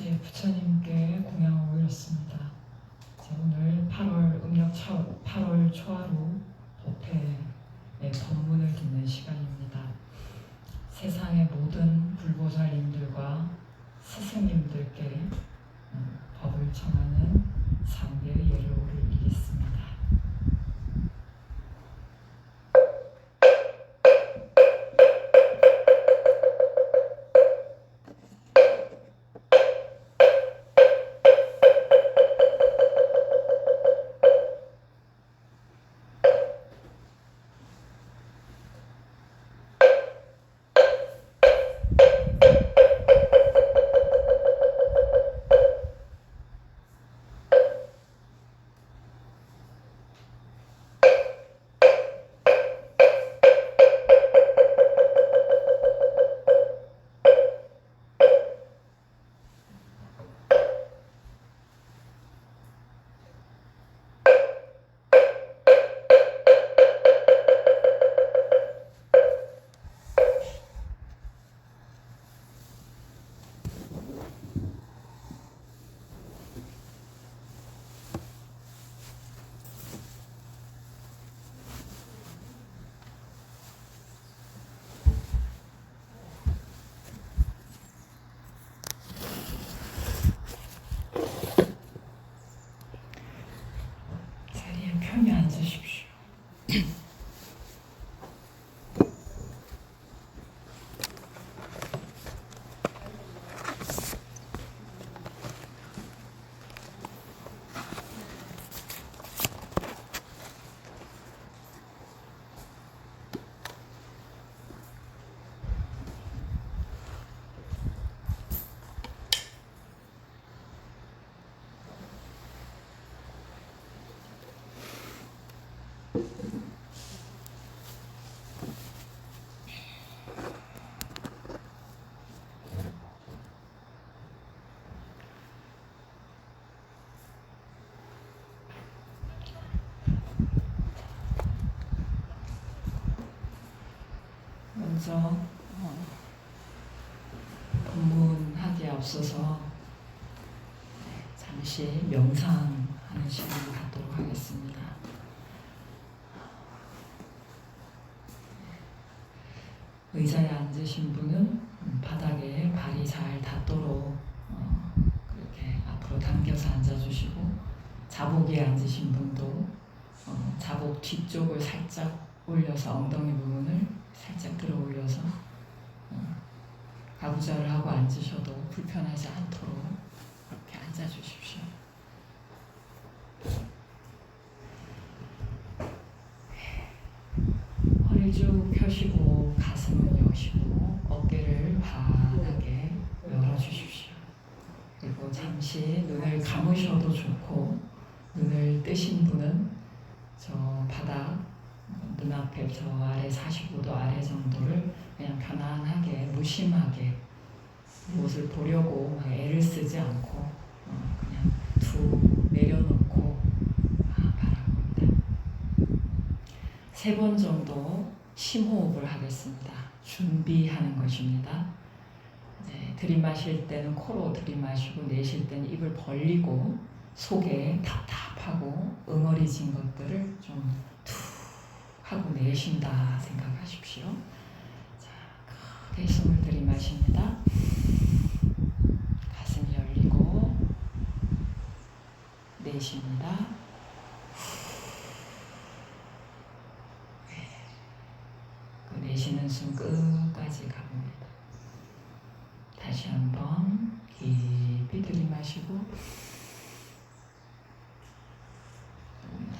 이제 부처님께 공양을 올렸습니다. 이제 오늘 8월 음력 8월 초하루 법회의 법문을 듣는 시간입니다. 세상의 모든 불보살님들과 스승님들께 법을 청하는 상대의 예를 올리겠습니다. 편히 앉으십시오. 먼저 법문하기에 앞서서 잠시 명상하는 시간을 갖도록 하겠습니다. 의자에 앉으신 분은 바닥에 발이 잘 닿도록 그렇게 앞으로 당겨서 앉아주시고, 자복에 앉으신 분도 자복 뒤쪽을 살짝 올려서 엉덩이 부분을 살짝 들어 올려서 가부좌를 하고 앉으셔도 불편하지 않도록 그렇게 앉아주십시오. 허리 쭉 펴시고 가슴을 여시고 어깨를 환하게 열어주십시오. 그리고 잠시 눈을 감으셔도 좋고, 눈을 뜨신 분은 저 바닥 눈앞에 저 아래 45도 아래 정도를 그냥 편안하게 무심하게 무엇을 보려고 막 애를 쓰지 않고 그냥 툭 내려놓고 바라봅니다. 3번 정도 심호흡을 하겠습니다. 준비하는 것입니다. 이제 들이마실 때는 코로 들이마시고 내쉴 때는 입을 벌리고 속에 답답하고 응어리진 것들을 좀 툭 하고 내쉰다 생각하십시오. 자, 크게 숨을 들이마십니다. 가슴이 열리고 내쉽니다. 그 내쉬는 숨 끝까지 가봅니다. 다시 한번 깊이 들이마시고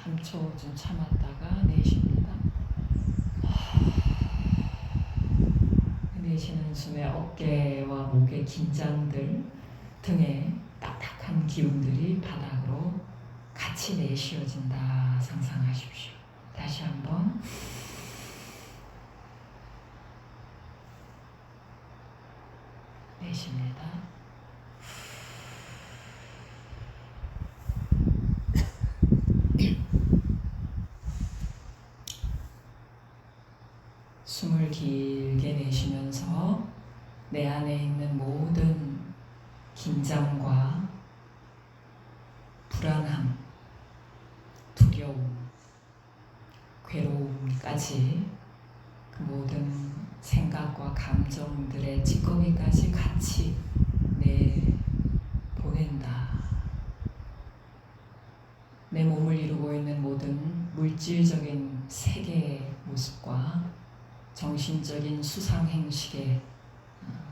3초 좀 참았다가 내쉽니다. 내쉬는 숨에 어깨와 목의 긴장들, 등에 딱딱한 기운들이 바닥으로 같이 내쉬어진다 상상하십시오. 다시 한번 내쉽니다. 숨을 길게 내쉬면서 내 안에 있는 모든 긴장과 불안함, 두려움, 괴로움까지 그 모든 생각과 감정들의 찌꺼기까지 같이 보낸다. 내 몸을 이루고 있는 모든 물질적인 세계의 모습과 정신적인 수상행식의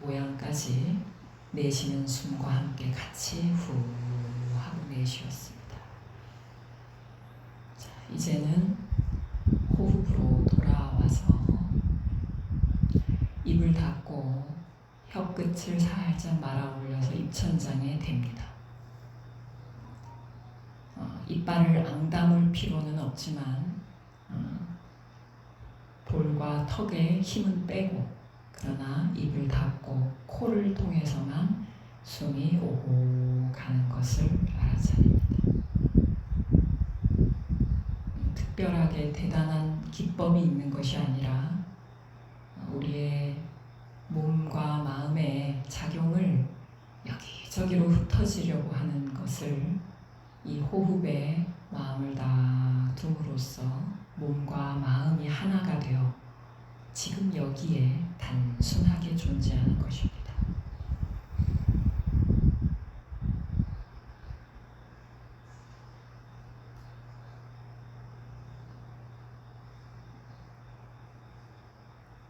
모양까지 내쉬는 숨과 함께 같이 후 하고 내쉬었습니다. 자, 이제는 호흡으로 돌아와서 입을 닫고 혀끝을 살짝 말아 올려서 입천장에 댑니다. 이빨을 앙담을 필요는 없지만 볼과 턱에 힘은 빼고, 그러나 입을 닫고 코를 통해서만 숨이 오고 가는 것을 알아차립니다. 특별하게 대단한 기법이 있는 것이 아니라 우리의 몸과 마음의 작용을 여기저기로 흩어지려고 하는 것을 이 호흡에 마음을 다 둠으로써 몸과 마음이 하나가 되어 지금 여기에 단순하게 존재하는 것입니다.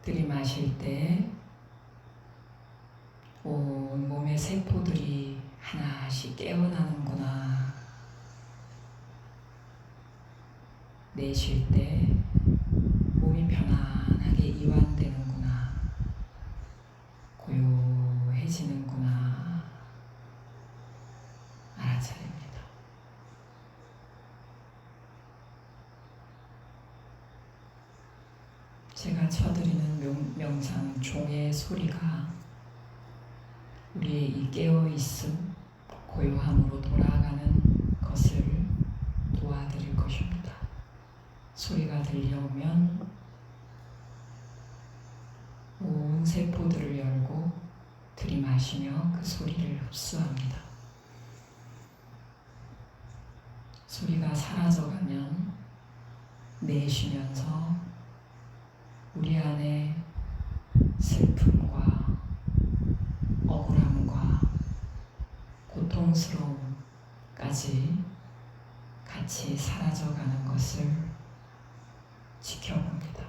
들이마실 때 온 몸의 세포들이 하나씩 깨어나는구나. 내쉴 때 몸이 편안하게 이완되는구나. 고요해지는구나. 알아차립니다. 제가 쳐드리는 명상 종의 소리가 우리의 이 깨어있음, 고요함으로 돌아가는 것을 도와드릴 것입니다. 소리가 들려오면 온 세포들을 열고 들이마시며 그 소리를 흡수합니다. 소리가 사라져가면 내쉬면서 우리 안에 슬픔과 억울함과 고통스러움까지 같이 사라져가는 것을 지켜봅니다.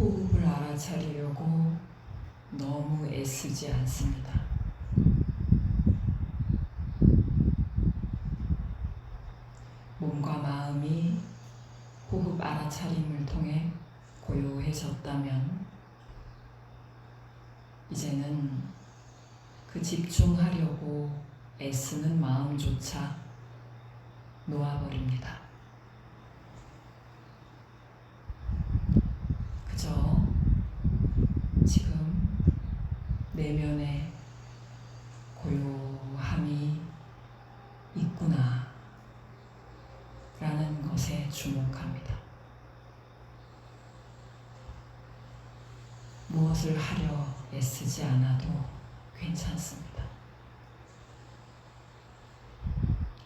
호흡을 알아차리려고 너무 애쓰지 않습니다. 몸과 마음이 호흡 알아차림을 통해 고요해졌다면 이제는 그 집중하려고 애쓰는 마음조차 놓아버립니다. 그저 지금 내면에 고요함이 있구나 라는 것에 주목합니다. 무엇을 하려 애쓰지 않아도 괜찮습니다.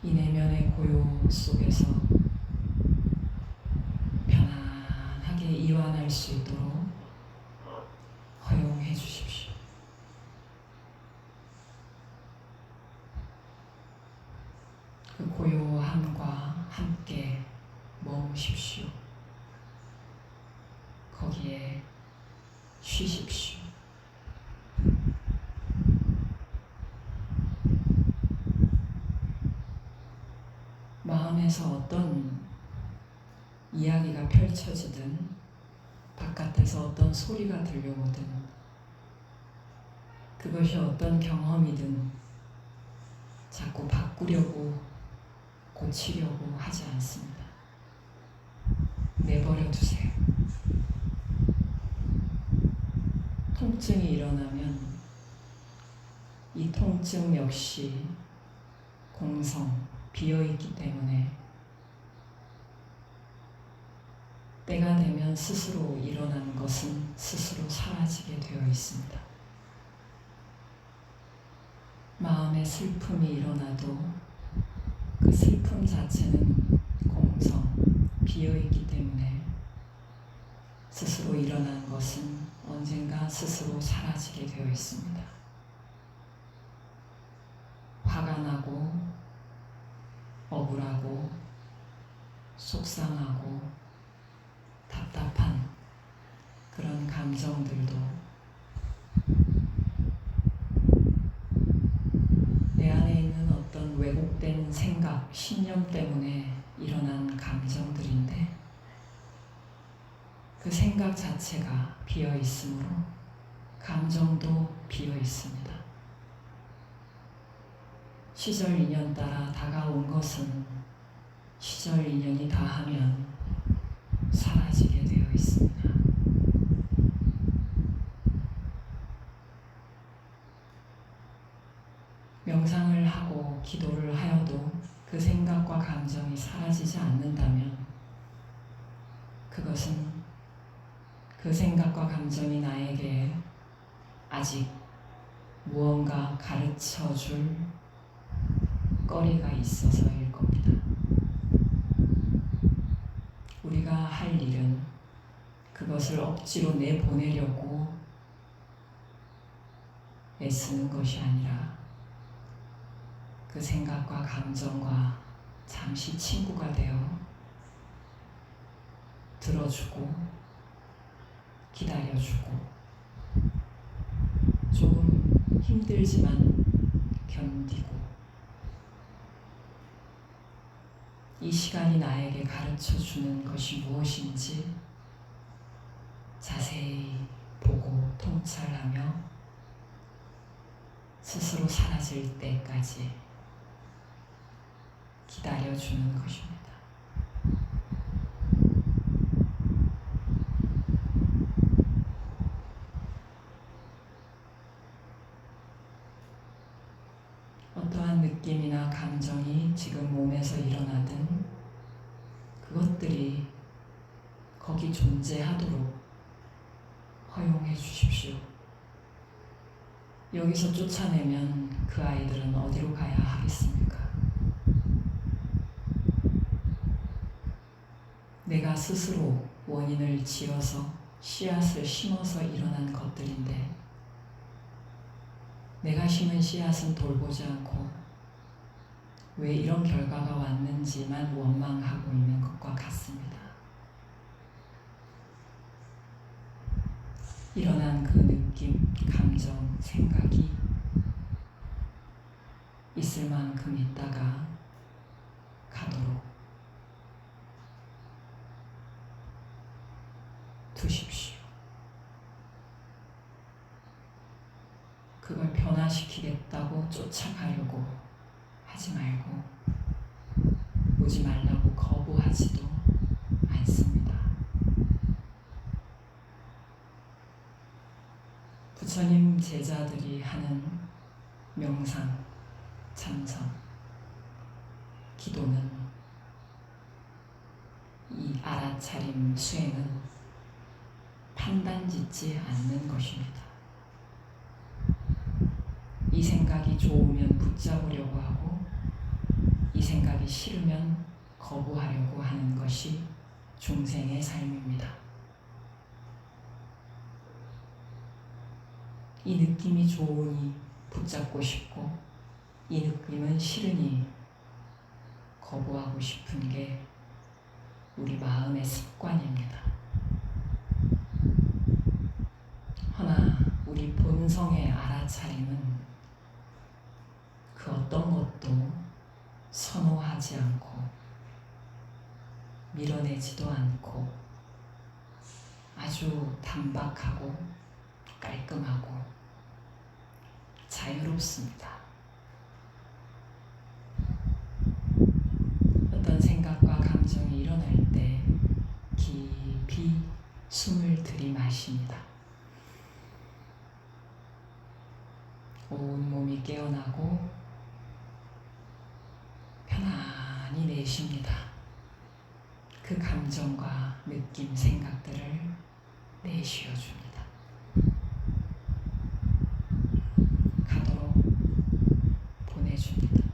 이 내면의 고요 속에서 편안하게 이완할 수 있도록 허용해 주십시오. 그 고요함과 함께 머무십시오. 거기에 쉬십시오. 마음에서 어떤 이야기가 펼쳐지든 바깥에서 어떤 소리가 들려오든 그것이 어떤 경험이든 자꾸 바꾸려고 고치려고 하지 않습니다. 내버려 두세요. 통증이 일어나면 이 통증 역시 공성, 비어있기 때문에 때가 되면 스스로 일어나는 것은 스스로 사라지게 되어 있습니다. 마음에 슬픔이 일어나도 그 슬픔 자체는 공성, 비어있기 때문에 스스로 일어난 것은 언젠가 스스로 사라지게 되어 있습니다. 화가 나고 억울하고 속상하고 답답한 그런 감정들도 내 안에 있는 어떤 왜곡된 생각, 신념 때문에 일어난 감정들인데 그 생각 자체가 비어 있으므로 감정도 비어 있습니다. 시절 인연 따라 다가온 것은 시절 인연이 다하면 사라지게 되어 있습니다. 명상을 하고 기도를 하여도 그 생각과 감정이 사라지지 않는다면 그것은 그 생각과 감정이 나에게 아직 무언가 가르쳐줄 거리가 있어서일 겁니다. 우리가 할 일은 그것을 억지로 내보내려고 애쓰는 것이 아니라 그 생각과 감정과 잠시 친구가 되어 들어주고 기다려주고 조금 힘들지만 견디고 이 시간이 나에게 가르쳐주는 것이 무엇인지 자세히 보고 통찰하며 스스로 사라질 때까지 기다려주는 것입니다. 어떠한 느낌이나 감정이 지금 몸에서 일어나든 그것들이 거기 존재하도록 허용해 주십시오. 여기서 쫓아내면 그 아이들은 어디로 가야 하겠습니까? 내가 스스로 원인을 지어서 씨앗을 심어서 일어난 것들인데 내가 심은 씨앗은 돌보지 않고 왜 이런 결과가 왔는지만 원망하고 있는 것과 같습니다. 일어난 그 느낌, 감정, 생각이 있을 만큼 있다가 가도록 두십시오. 그걸 변화시키겠다고 쫓아가려고 하지 말고 돌보지 말라고 거부하지도 않습니다. 부처님 제자들이 하는 명상, 참선, 기도는 이 알아차림 수행은 판단짓지 않는 것입니다. 이 생각이 좋으면 붙잡으려고 하고 이 생각이 싫으면 거부하려고 하는 것이 중생의 삶입니다. 이 느낌이 좋으니 붙잡고 싶고 이 느낌은 싫으니 거부하고 싶은 게 우리 마음의 습관입니다. 허나 우리 본성의 알아차림은 그 어떤 것도 선호하지 않고 밀어내지도 않고 아주 단박하고 깔끔하고 자유롭습니다. 어떤 생각과 감정이 일어날 때 깊이 숨을 들이마십니다. 온몸이 깨어나고 편안히 내쉽니다. 그 감정과 느낌, 생각들을 내쉬어줍니다. 가도록 보내줍니다.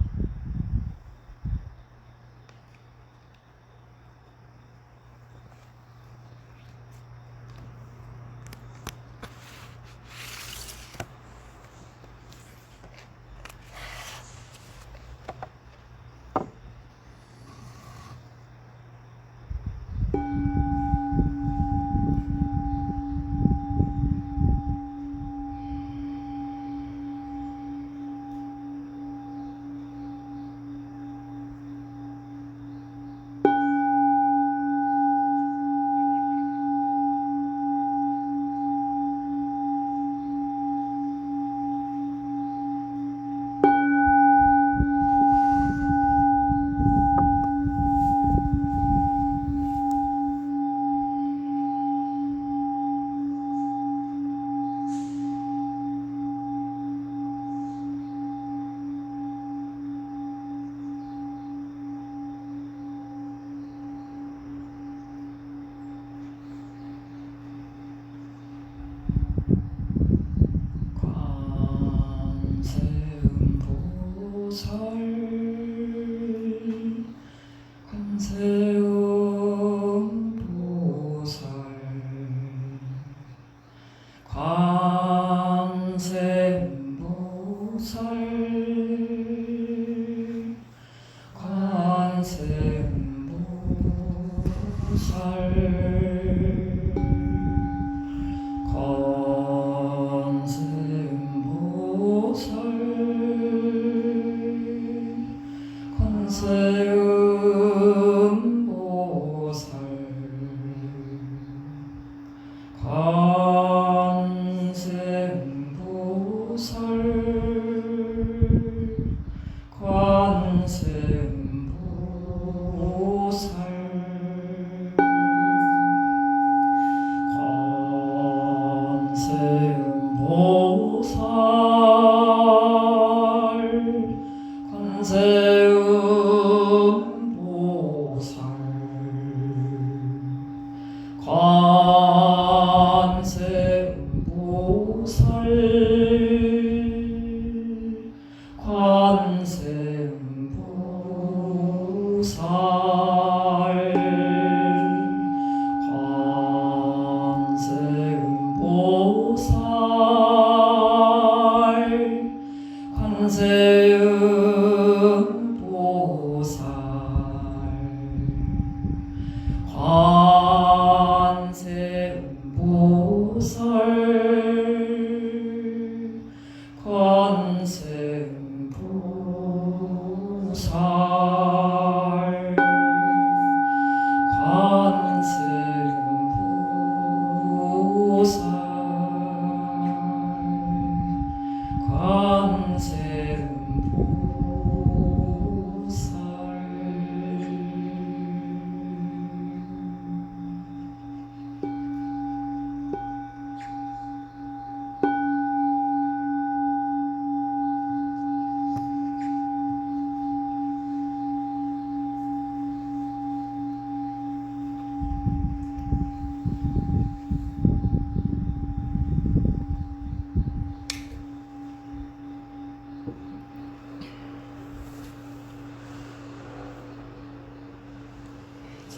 관세음보살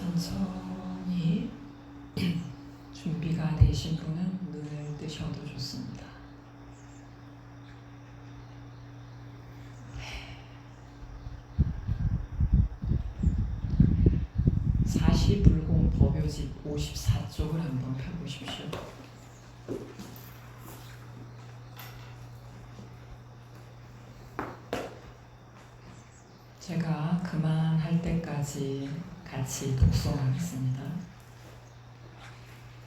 천천히 준비가 되신 분은 눈을 뜨셔도 좋습니다. 사시불공 법요집 54쪽을 한번 펴보십시오. 제가 그만할 때까지 같이 독송하겠습니다.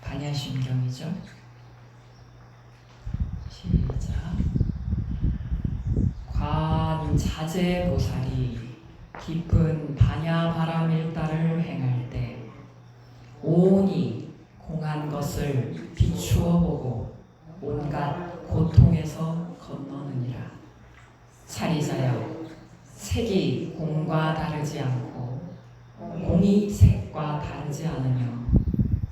반야심경이죠. 시작. 관자재보살이 깊은 반야바라밀다를 행할 때 온이 공한 것을 비추어 보고 온갖 고통에서 건너느니라. 차리자여, 색이 공과 다르지 않고 공이 색과 다르지 않으며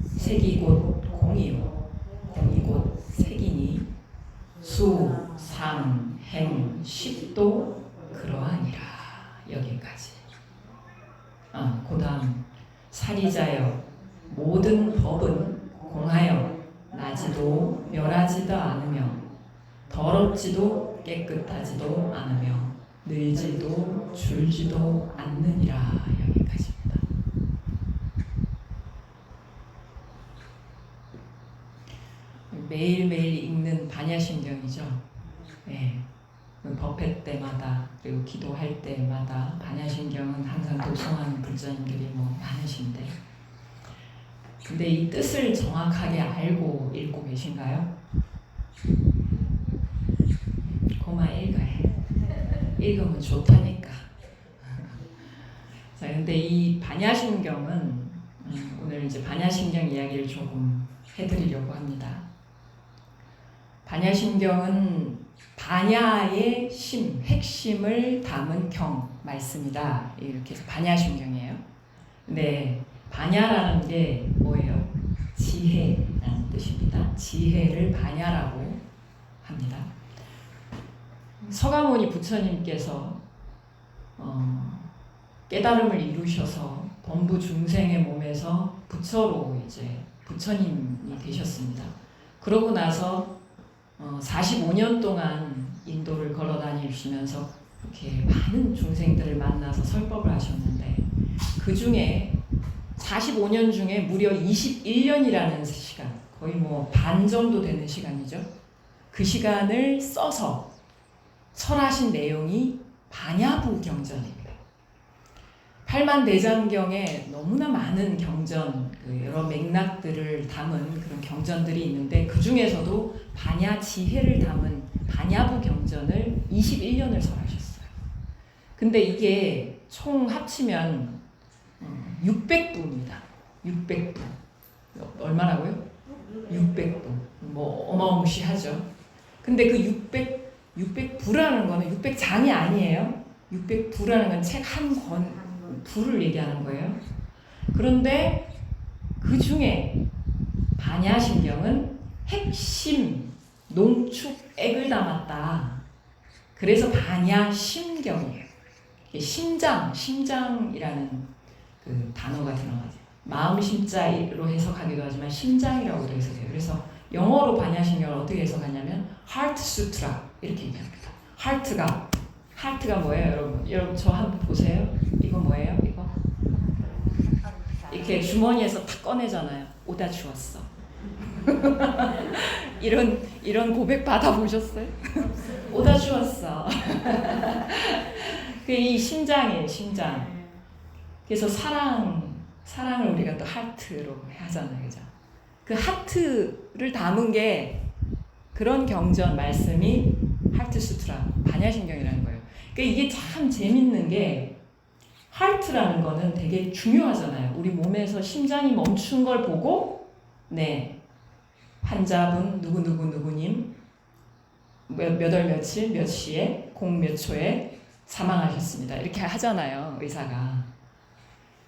색이 곧 공이요 공이 곧 색이니 수, 상, 행, 식도 그러하니라. 여기까지. 그 다음 사리자여, 모든 법은 공하여 나지도 멸하지도 않으며 더럽지도 깨끗하지도 않으며 늘지도 줄지도 않느니라. 여기까지입니다. 매일매일 읽는 반야심경이죠. 네. 법회 때마다 그리고 기도할 때마다 반야심경은 항상 독송하는 불자님들이 많으신데, 근데 이 뜻을 정확하게 알고 읽고 계신가요? 고마 읽어요. 읽으면 좋다니까. 자, 근데 이 반야심경은 오늘 이제 반야심경 이야기를 조금 해드리려고 합니다. 반야심경은 반야의 심, 핵심을 담은 경 말씀이다. 이렇게 해서 반야심경이에요. 근데 반야라는 게 뭐예요? 지혜라는 뜻입니다. 지혜를 반야라고 합니다. 서가모니 부처님께서 깨달음을 이루셔서 범부 중생의 몸에서 부처로 이제 부처님이 되셨습니다. 그러고 나서 45년 동안 인도를 걸어 다니시면서 이렇게 많은 중생들을 만나서 설법을 하셨는데, 그 중에 45년 중에 무려 21년이라는 시간, 거의 반 정도 되는 시간이죠. 그 시간을 써서 설하신 내용이 반야부 경전입니다. 팔만대장경에 너무나 많은 경전, 여러 맥락들을 담은 그런 경전들이 있는데, 그 중에서도 반야 지혜를 담은 반야부 경전을 21년을 설하셨어요. 근데 이게 총 합치면 600부입니다. 600부. 얼마라고요? 600부. 어마무시하죠. 근데 그 600부라는 거는 600장이 아니에요. 600부라는 건 책 한 권, 부를 얘기하는 거예요. 그런데 그 중에 반야심경은 핵심, 농축액을 담았다. 그래서 반야심경이에요. 심장이라는 그 단어가 들어가죠. 마음 심자로 해석하기도 하지만 심장이라고도 해석해요. 그래서 영어로 반야심경을 어떻게 해석하냐면 Heart Sutra 이렇게 얘기합니다. 하트가 뭐예요, 여러분? 여러분 저 한번 보세요. 이거 뭐예요? 이거 이렇게 주머니에서 탁 꺼내잖아요. 오다 주웠어. 이런 고백 받아보셨어요? 오다 주웠어. 이 심장이에요, 심장. 그래서 사랑을 우리가 또 하트로 하잖아요, 그죠? 그 하트를 담은 게 그런 경전 말씀이 하트 수트라, 반야심경이라는 거예요. 그러니까 이게 참 재밌는 게, 하트라는 거는 되게 중요하잖아요. 우리 몸에서 심장이 멈춘 걸 보고, 네, 환자분 누구님 몇 월 며칠 몇 시에 공 몇 초에 사망하셨습니다. 이렇게 하잖아요, 의사가.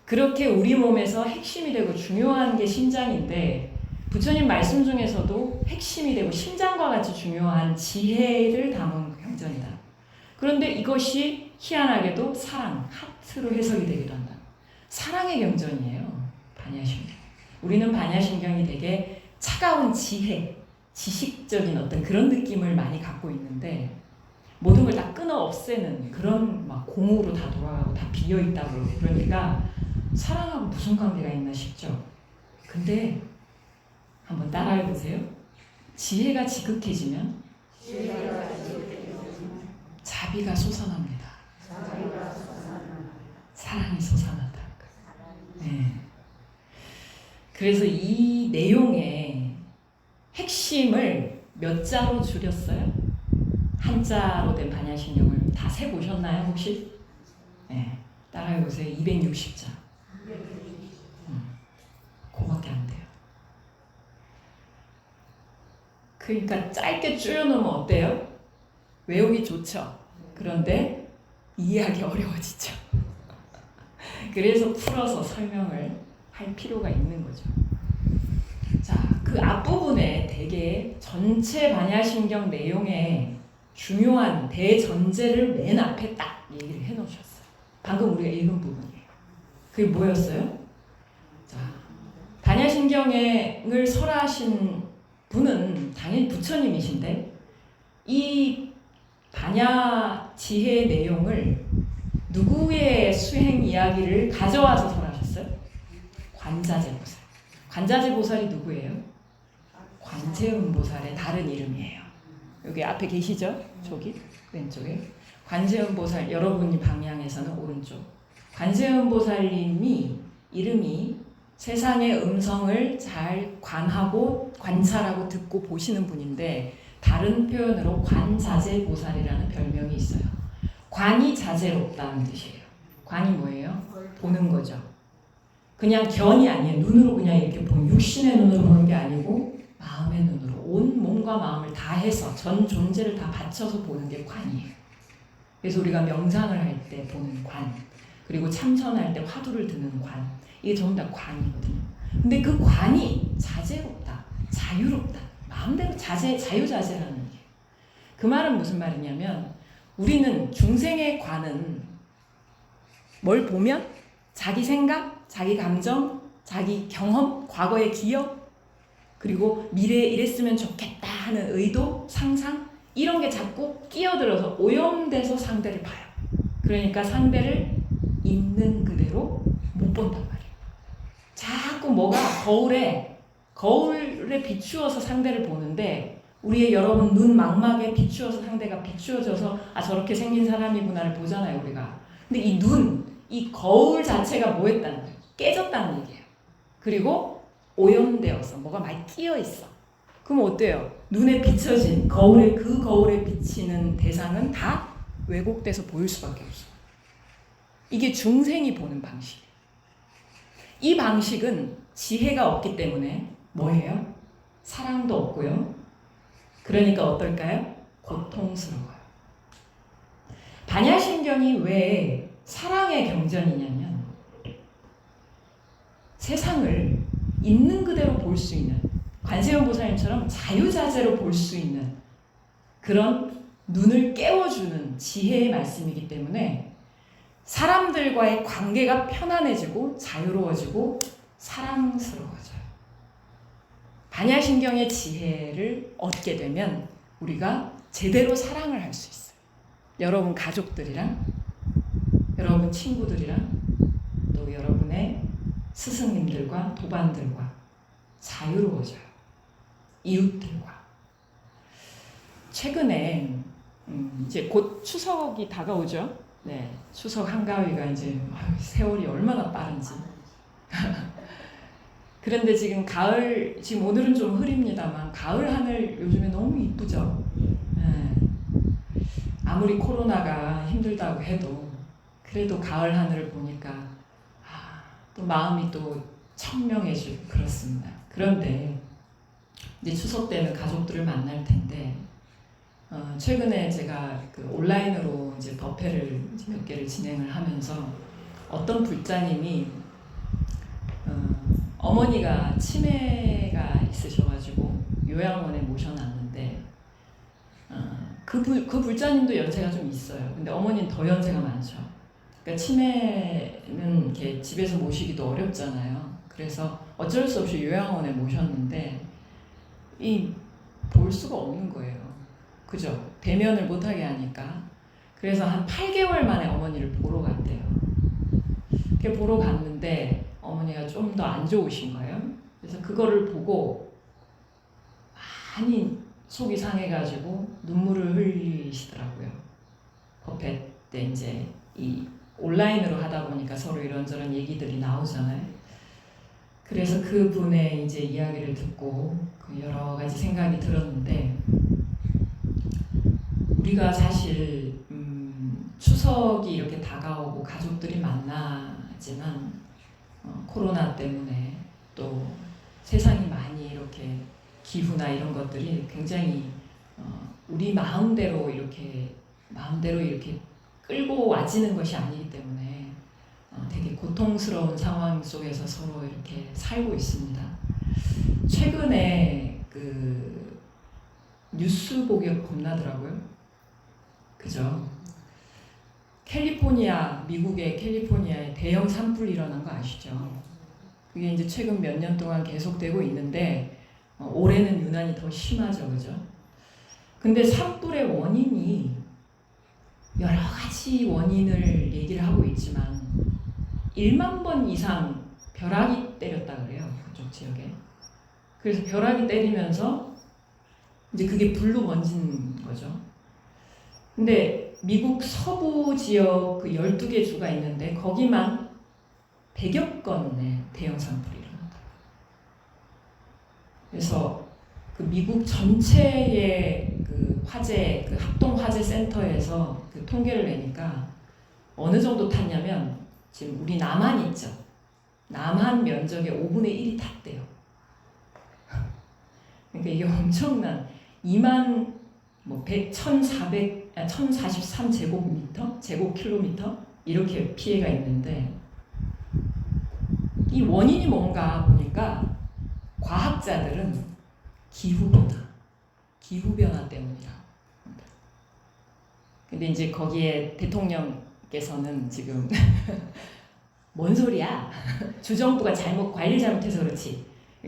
그렇게 우리 몸에서 핵심이 되고 중요한 게 심장인데, 부처님 말씀 중에서도 핵심이 되고 심장과 같이 중요한 지혜를 담은 경전이다. 그런데 이것이 희한하게도 사랑, 하트로 해석이 되기도 한다. 사랑의 경전이에요. 반야신경. 우리는 반야신경이 되게 차가운 지혜, 지식적인 어떤 그런 느낌을 많이 갖고 있는데 모든 걸 다 끊어 없애는 그런 막 공으로 다 돌아가고 다 비어 있다고 그러니까 사랑하고 무슨 관계가 있나 싶죠. 근데 한번 따라해 보세요. 지혜가 지극해지면 자비가 솟아납니다. 사랑이 솟아난다. 네. 그래서 이 내용의 핵심을 몇 자로 줄였어요? 한자로 된 반야신경을 다 세보셨나요 혹시? 네. 따라해보세요. 260자. 그거밖에 안 돼요. 그러니까 짧게 줄여놓으면 어때요? 외우기 좋죠. 그런데 이해하기 어려워지죠. 그래서 풀어서 설명을 할 필요가 있는 거죠. 자, 그 앞부분에 되게 전체 반야신경 내용의 중요한 대전제를 맨 앞에 딱 얘기를 해놓으셨어요. 방금 우리가 읽은 부분이에요. 그게 뭐였어요? 자, 반야신경을 설하신 분은 당연히 부처님이신데 이 반야 지혜 내용을 누구의 수행 이야기를 가져와서 설하셨어요? 관자재보살. 관자재보살이 누구예요? 관세음보살의 다른 이름이에요. 여기 앞에 계시죠? 저기 왼쪽에 관세음보살. 여러분이 방향에서는 오른쪽. 관세음보살님이 이름이 세상의 음성을 잘 관하고 관찰하고 듣고 보시는 분인데 다른 표현으로 관자재보살이라는 별명이 있어요. 관이 자재롭다는 뜻이에요. 관이 뭐예요? 보는 거죠. 그냥 견이 아니에요. 눈으로 그냥 이렇게 보는, 육신의 눈으로 보는 게 아니고 마음의 눈으로 온 몸과 마음을 다 해서 전 존재를 다 바쳐서 보는 게 관이에요. 그래서 우리가 명상을 할 때 보는 관, 그리고 참선할 때 화두를 드는 관, 이게 전부 다 관이거든요. 근데 그 관이 자재롭다, 자유롭다, 마음대로 자유자재라는 얘기예요. 그 말은 무슨 말이냐면 우리는 중생의 관은 뭘 보면 자기 생각, 자기 감정, 자기 경험, 과거의 기억, 그리고 미래에 이랬으면 좋겠다 하는 의도, 상상 이런 게 자꾸 끼어들어서 오염돼서 상대를 봐요. 그러니까 상대를 있는 그대로 못 본단 말이에요. 자꾸 뭐가 거울에 비추어서 상대를 보는데 우리의 여러분 눈 망막에 비추어서 상대가 비추어져서 아 저렇게 생긴 사람이구나를 보잖아요 우리가. 근데 이 눈, 이 거울 자체가 뭐 했다는 거예요? 깨졌다는 얘기예요. 그리고 오염되어서 뭐가 많이 끼어 있어. 그럼 어때요? 눈에 비춰진 그 거울에 비치는 대상은 다 왜곡돼서 보일 수밖에 없어. 이게 중생이 보는 방식이에요. 이 방식은 지혜가 없기 때문에 뭐예요? 사랑도 없고요. 그러니까 어떨까요? 고통스러워요. 반야신경이 왜 사랑의 경전이냐면 세상을 있는 그대로 볼 수 있는 관세음보살님처럼 자유자재로 볼 수 있는 그런 눈을 깨워주는 지혜의 말씀이기 때문에 사람들과의 관계가 편안해지고 자유로워지고 사랑스러워져요. 반야신경의 지혜를 얻게 되면 우리가 제대로 사랑을 할 수 있어요. 여러분 가족들이랑, 여러분 친구들이랑, 또 여러분의 스승님들과 도반들과 자유로워져요. 이웃들과. 최근에 이제 곧 추석이 다가오죠. 네, 추석 한가위가 이제 세월이 얼마나 빠른지. 그런데 지금 가을, 지금 오늘은 좀 흐립니다만 가을 하늘 요즘에 너무 이쁘죠. 네. 아무리 코로나가 힘들다고 해도 그래도 가을 하늘을 보니까 또 마음이 또 청명해지고 그렇습니다. 그런데 이제 추석 때는 가족들을 만날 텐데 최근에 제가 그 온라인으로 이제 법회를 이제 몇 개를 진행을 하면서 어떤 불자님이 어머니가 치매가 있으셔가지고 요양원에 모셔놨는데 그 불자님도 연세가 좀 있어요. 근데 어머니는 더 연세가 많죠. 그러니까 치매는 이렇게 집에서 모시기도 어렵잖아요. 그래서 어쩔 수 없이 요양원에 모셨는데 볼 수가 없는 거예요. 그죠? 대면을 못하게 하니까. 그래서 한 8개월 만에 어머니를 보러 갔대요. 이렇게 보러 갔는데 어머니가 좀 더 안 좋으신 거예요. 그래서 그거를 보고 많이 속이 상해가지고 눈물을 흘리시더라고요. 법회 때 이제 이 온라인으로 하다 보니까 서로 이런저런 얘기들이 나오잖아요. 그래서 그분의 이제 이야기를 듣고 그 여러 가지 생각이 들었는데, 우리가 사실 추석이 이렇게 다가오고 가족들이 만나지만 코로나 때문에 또 세상이 많이 이렇게 기후나 이런 것들이 굉장히 우리 마음대로 이렇게 끌고 와지는 것이 아니기 때문에 되게 고통스러운 상황 속에서 서로 이렇게 살고 있습니다. 최근에 그 뉴스 보기 겁나더라고요. 그죠? 미국의 캘리포니아에 대형 산불이 일어난 거 아시죠? 그게 이제 최근 몇 년 동안 계속되고 있는데 올해는 유난히 더 심하죠, 그죠? 근데 산불의 원인이 여러 가지 원인을 얘기를 하고 있지만 1만 번 이상 벼락이 때렸다 그래요, 그쪽 지역에. 그래서 벼락이 때리면서 이제 그게 불로 번진 거죠. 근데 미국 서부 지역 그 12개 주가 있는데 거기만 100여 건의 대형 산불이 일어난다. 그래서 그 미국 전체의 그 화재, 그 합동 화재 센터에서 그 통계를 내니까 어느 정도 탔냐면, 지금 우리 남한 있죠. 남한 면적의 5분의 1이 탔대요. 그러니까 이게 엄청난 1043 제곱킬로미터 이렇게 피해가 있는데, 이 원인이 뭔가 보니까 과학자들은 기후변화 때문이라. 근데 이제 거기에 대통령께서는 지금 뭔 소리야? 주정부가 관리를 잘못해서 그렇지.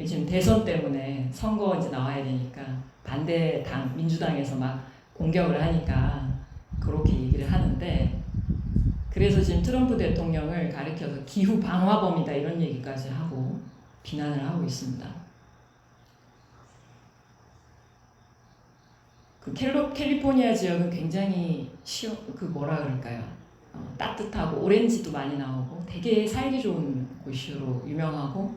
지금 대선 때문에 선거 이제 나와야 되니까 반대당 민주당에서 막 공격을 하니까 그렇게 얘기를 하는데, 그래서 지금 트럼프 대통령을 가리켜서 기후 방화범이다 이런 얘기까지 하고 비난을 하고 있습니다. 그 캘리포니아 지역은 굉장히 따뜻하고 오렌지도 많이 나오고 되게 살기 좋은 곳으로 유명하고,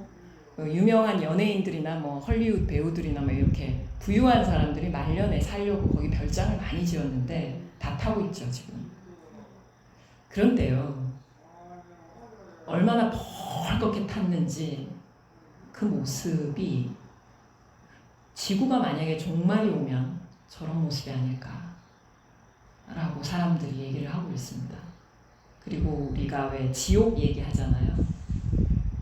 유명한 연예인들이나 뭐 헐리우드 배우들이나 뭐 이렇게 부유한 사람들이 말년에 살려고 거기 별장을 많이 지었는데 다 타고 있죠 지금. 그런데요, 얼마나 벌겋게 탔는지 그 모습이, 지구가 만약에 종말이 오면 저런 모습이 아닐까라고 사람들이 얘기를 하고 있습니다. 그리고 우리가 왜 지옥 얘기하잖아요.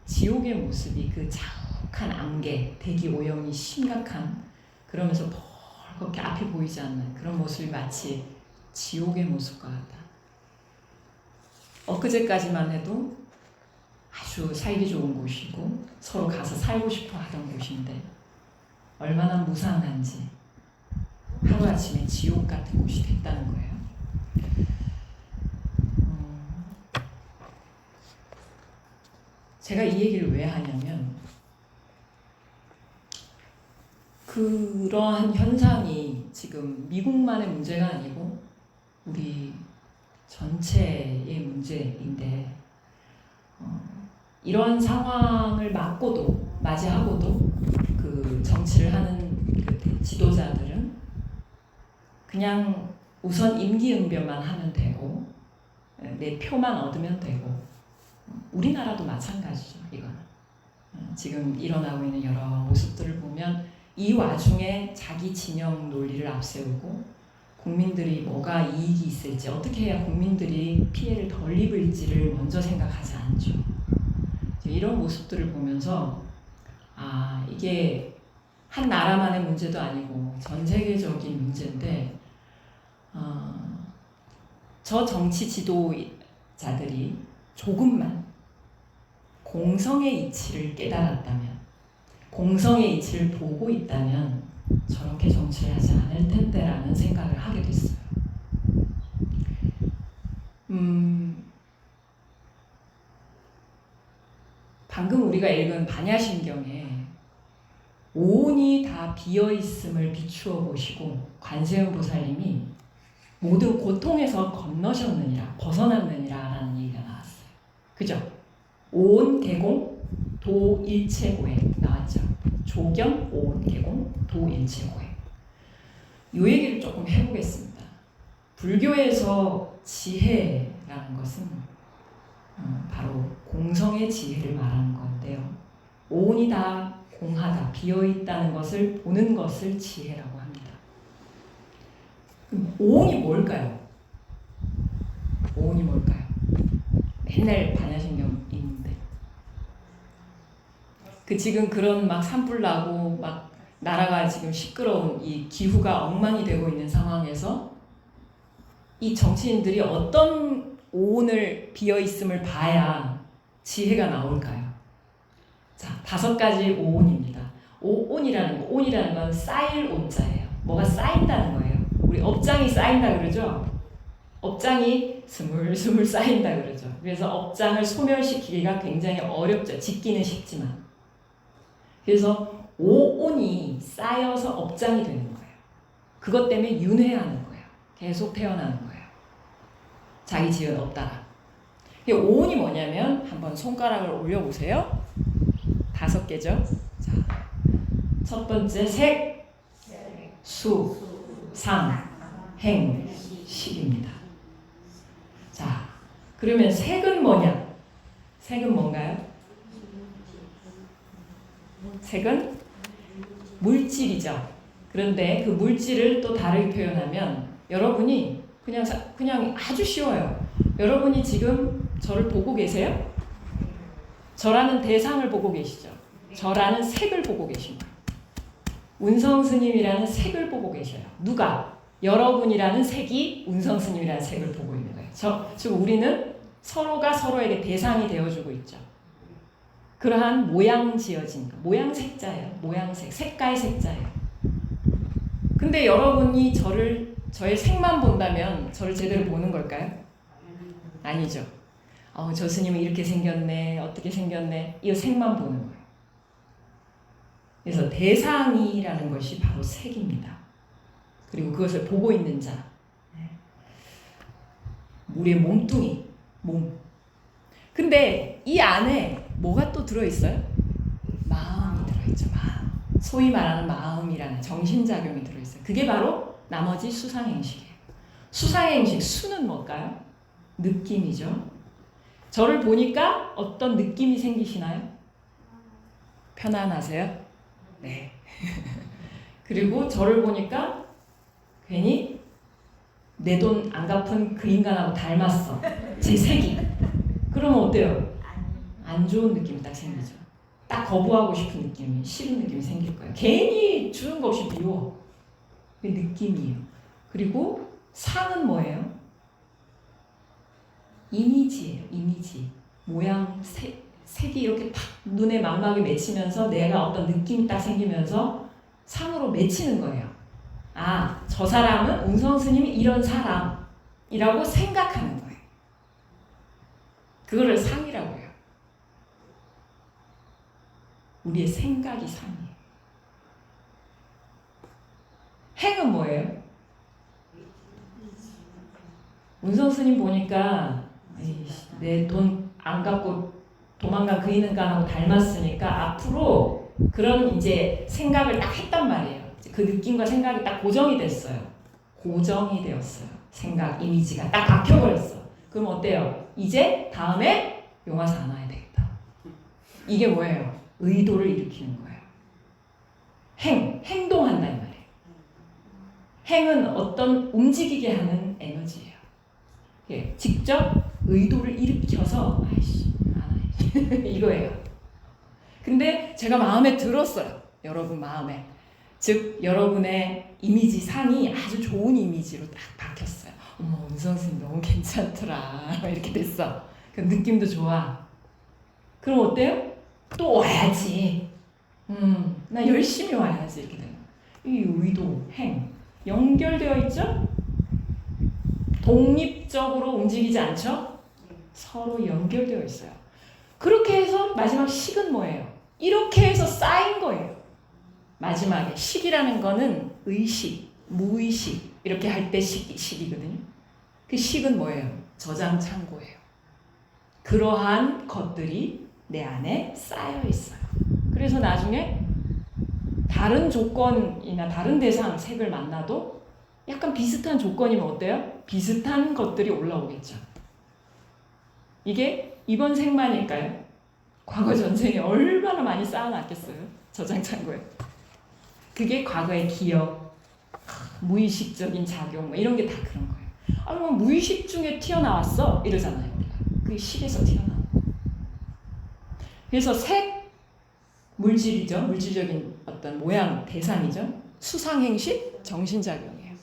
지옥의 모습이 그 자욱한 안개, 대기 오염이 심각한, 그러면서 벌겋게 앞이 보이지 않는 그런 모습이 마치 지옥의 모습과 같다. 엊그제까지만 해도 아주 살기 좋은 곳이고 서로 가서 살고 싶어 하던 곳인데 얼마나 무상한지 하루아침에 지옥 같은 곳이 됐다는 거예요. 제가 이 얘기를 왜 하냐면, 그러한 현상이 지금 미국만의 문제가 아니고 우리 전체의 문제인데, 이러한 상황을 맞이하고도 그 정치를 하는 그 지도자들은 그냥 우선 임기응변만 하면 되고 내 표만 얻으면 되고, 우리나라도 마찬가지죠. 이거는 지금 일어나고 있는 여러 모습들을 보면 이 와중에 자기 진영 논리를 앞세우고 국민들이 뭐가 이익이 있을지, 어떻게 해야 국민들이 피해를 덜 입을지를 먼저 생각하지 않죠. 이런 모습들을 보면서 이게 한 나라만의 문제도 아니고 전 세계적인 문제인데, 저 정치 자들이 조금만 공성의 이치를 깨달았다면, 공성의 이치를 보고 있다면 저렇게 정치하지 않을 텐데라는 생각을 하게 됐어요. 방금 우리가 읽은 반야신경에 오온이 다 비어있음을 비추어 보시고 관세음 보살님이 모든 고통에서 건너셨느니라, 벗어났느니라 라는 얘기가 나왔어요. 그죠? 오온 개공 도 일체고해 나왔죠. 조경 오온 개공 도 일체고해. 이 얘기를 조금 해보겠습니다. 불교에서 지혜라는 것은 바로 공성의 지혜를 말하는 건데요. 오온이 다 공하다, 비어있다는 것을 보는 것을 지혜라고 합니다. 그럼 오온이 뭘까요? 오온이 뭘까요? 맨날 반야신경 있는데 지금 그런 막 산불 나고 막 나라가 지금 시끄러운 이 기후가 엉망이 되고 있는 상황에서 이 정치인들이 어떤 오온을 비어있음을 봐야 지혜가 나올까요? 자, 5가지 오온입니다. 오온이라는 건 쌓일 온자예요. 뭐가 쌓인다는 거예요. 우리 업장이 쌓인다 그러죠? 업장이 스물스물 쌓인다 그러죠. 그래서 업장을 소멸시키기가 굉장히 어렵죠. 짓기는 쉽지만. 그래서 오온이 쌓여서 업장이 되는 거예요. 그것 때문에 윤회하는 거예요. 계속 태어나는 거예요. 자기 지은 업다가. 오온이 뭐냐면 한번 손가락을 올려보세요. 5개죠. 자, 첫 번째 색, 수, 상, 행, 식입니다. 자, 그러면 색은 뭐냐? 색은 뭔가요? 색은 물질이죠. 그런데 그 물질을 또 다르게 표현하면 여러분이 그냥 아주 쉬워요. 여러분이 지금 저를 보고 계세요? 저라는 대상을 보고 계시죠. 저라는 색을 보고 계신 거예요. 운성스님이라는 색을 보고 계셔요. 누가? 여러분이라는 색이 운성스님이라는 색을 보고 있는 거예요. 즉 우리는 서로가 서로에게 대상이 되어주고 있죠. 그러한 모양 지어진 거. 모양 색자예요. 모양색. 색깔 색자예요. 근데 여러분이 저의 색만 본다면 저를 제대로 보는 걸까요? 아니죠. 저 스님은 이렇게 생겼네. 어떻게 생겼네. 이 색만 보는 거예요. 그래서 대상이라는 것이 바로 색입니다. 그리고 그것을 보고 있는 자. 우리의 몸뚱이. 몸. 근데 이 안에 뭐가 또 들어있어요? 마음이 들어있죠. 마음. 소위 말하는 마음이라는 정신작용이 들어있어요. 그게 바로 나머지 수상행식이에요. 수상행식, 수는 뭘까요? 느낌이죠. 저를 보니까 어떤 느낌이 생기시나요? 편안하세요? 네. 그리고 저를 보니까 괜히 내 돈 안 갚은 그 인간하고 닮았어. 제 색이. 그러면 어때요? 안 좋은 느낌이 딱 생기죠. 딱 거부하고 싶은 느낌이, 싫은 느낌이 생길 거예요. 괜히 주는 거 없이 미워. 그 느낌이에요. 그리고 상은 뭐예요? 이미지예요. 이미지. 모양, 색이 이렇게 탁 눈에 망막이 맺히면서 내가 어떤 느낌이 딱 생기면서 상으로 맺히는 거예요. 아, 저 사람은 운성스님이 이런 사람이라고 생각하는 거예요. 그거를 상이라고 해요. 우리의 생각이 상이에요. 행은 뭐예요? 운성스님 보니까 내 돈 안 갚고 도망간 그 인간하고 닮았으니까 앞으로 그런 이제 생각을 딱 했단 말이에요. 그 느낌과 생각이 딱 고정이 됐어요. 고정이 되었어요. 생각, 이미지가 딱 박혀버렸어. 그럼 어때요? 이제 다음에 용화사 안 와야 되겠다. 이게 뭐예요? 의도를 일으키는 거예요. 행동한다 이 말이에요. 행은 어떤 움직이게 하는 에너지예요. 예, 직접 의도를 일으켜서 이거예요. 근데 제가 마음에 들었어요. 여러분 마음에. 즉 여러분의 이미지 상이 아주 좋은 이미지로 딱 박혔어요. 어머, 은성 선생님 너무 괜찮더라. 이렇게 됐어. 그 느낌도 좋아. 그럼 어때요? 또 와야지. 나 열심히 와야지. 이렇게 되는 이 의도, 행 연결되어 있죠? 독립적으로 움직이지 않죠? 서로 연결되어 있어요. 그렇게 해서 마지막 식은 뭐예요? 이렇게 해서 쌓인 거예요. 마지막에 식이라는 거는 의식, 무의식 이렇게 할 때 식이거든요. 그 식은 뭐예요? 저장 창고예요. 그러한 것들이 내 안에 쌓여 있어요. 그래서 나중에 다른 조건이나 다른 대상 색을 만나도 약간 비슷한 조건이면 어때요? 비슷한 것들이 올라오겠죠. 이게 이번 생만일까요? 과거 전생에 얼마나 많이 쌓아놨겠어요? 저장 창고에. 그게 과거의 기억, 무의식적인 작용 뭐 이런 게 다 그런 거예요. 아, 그럼 무의식 중에 튀어나왔어? 이러잖아요. 그게 식에서 튀어나와. 그래서 색, 물질이죠. 물질적인 어떤 모양, 대상이죠. 수상행식, 정신작용이에요.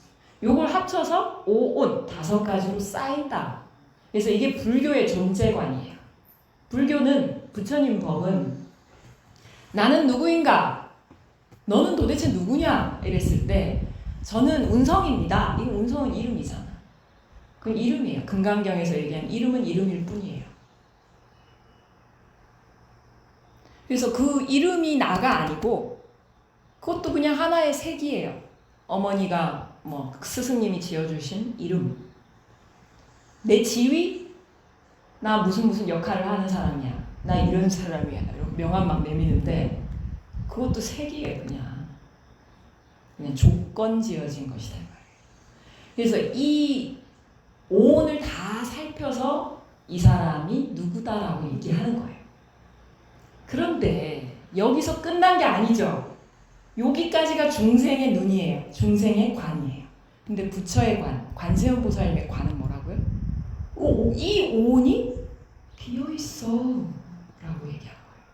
요걸 합쳐서 오온, 5가지로 쌓인다. 그래서 이게 불교의 존재관이에요. 불교는, 부처님 법은 나는 누구인가? 너는 도대체 누구냐? 이랬을 때 저는 운성입니다. 이 운성은 이름이잖아. 그 이름이에요. 금강경에서 얘기한 이름은 이름일 뿐이에요. 그래서 그 이름이 나가 아니고 그것도 그냥 하나의 색이에요. 어머니가 뭐 스승님이 지어주신 이름. 내 지위? 나 무슨 역할을 하는 사람이야. 나 이런 사람이야. 명함 막 내미는데 그것도 색이에요. 그냥 조건 지어진 것이다. 그래서 이 오온을 다 살펴서 이 사람이 누구다라고 얘기하는 거예요. 그런데 여기서 끝난 게 아니죠. 여기까지가 중생의 눈이에요. 중생의 관이에요. 근데 부처의 관, 관세음 보살님의 관은 뭐라고요? 이 오온이 비어있어 라고 얘기한 거예요.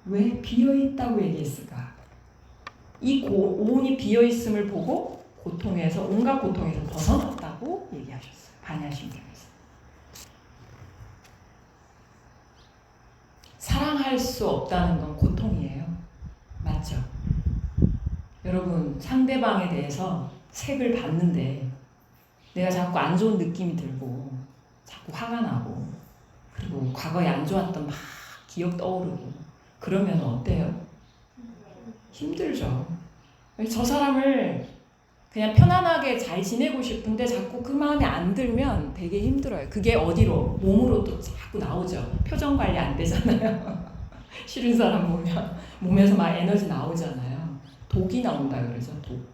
왜 비어있다고 얘기했을까? 이 오온이 비어있음을 보고 고통에서, 온갖 고통에서 벗어났다고 얘기하셨어요. 반야심경에서. 사랑할 수 없다는 건 고통이에요. 맞죠? 여러분, 상대방에 대해서 색을 봤는데 내가 자꾸 안 좋은 느낌이 들고 자꾸 화가 나고 그리고 과거에 안 좋았던 막 기억 떠오르고 그러면 어때요? 힘들죠. 저 사람을 그냥 편안하게 잘 지내고 싶은데 자꾸 그 마음에 안 들면 되게 힘들어요. 그게 어디로? 몸으로 또 자꾸 나오죠. 표정 관리 안 되잖아요. 싫은 사람 보면 몸에서 막 에너지 나오잖아요. 독이 나온다 그러죠. 독.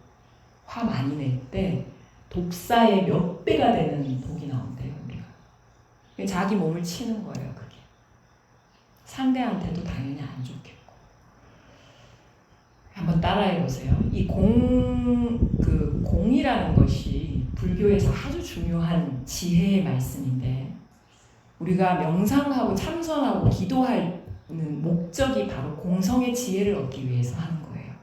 화 많이 낼 때 독사의 몇 배가 되는 독이 나온대요. 우리가. 자기 몸을 치는 거예요. 그게. 상대한테도 당연히 안 좋겠고. 한번 따라해 보세요. 이 공이라는 것이 불교에서 아주 중요한 지혜의 말씀인데 우리가 명상하고 참선하고 기도하는 목적이 바로 공성의 지혜를 얻기 위해서 하는 거예요.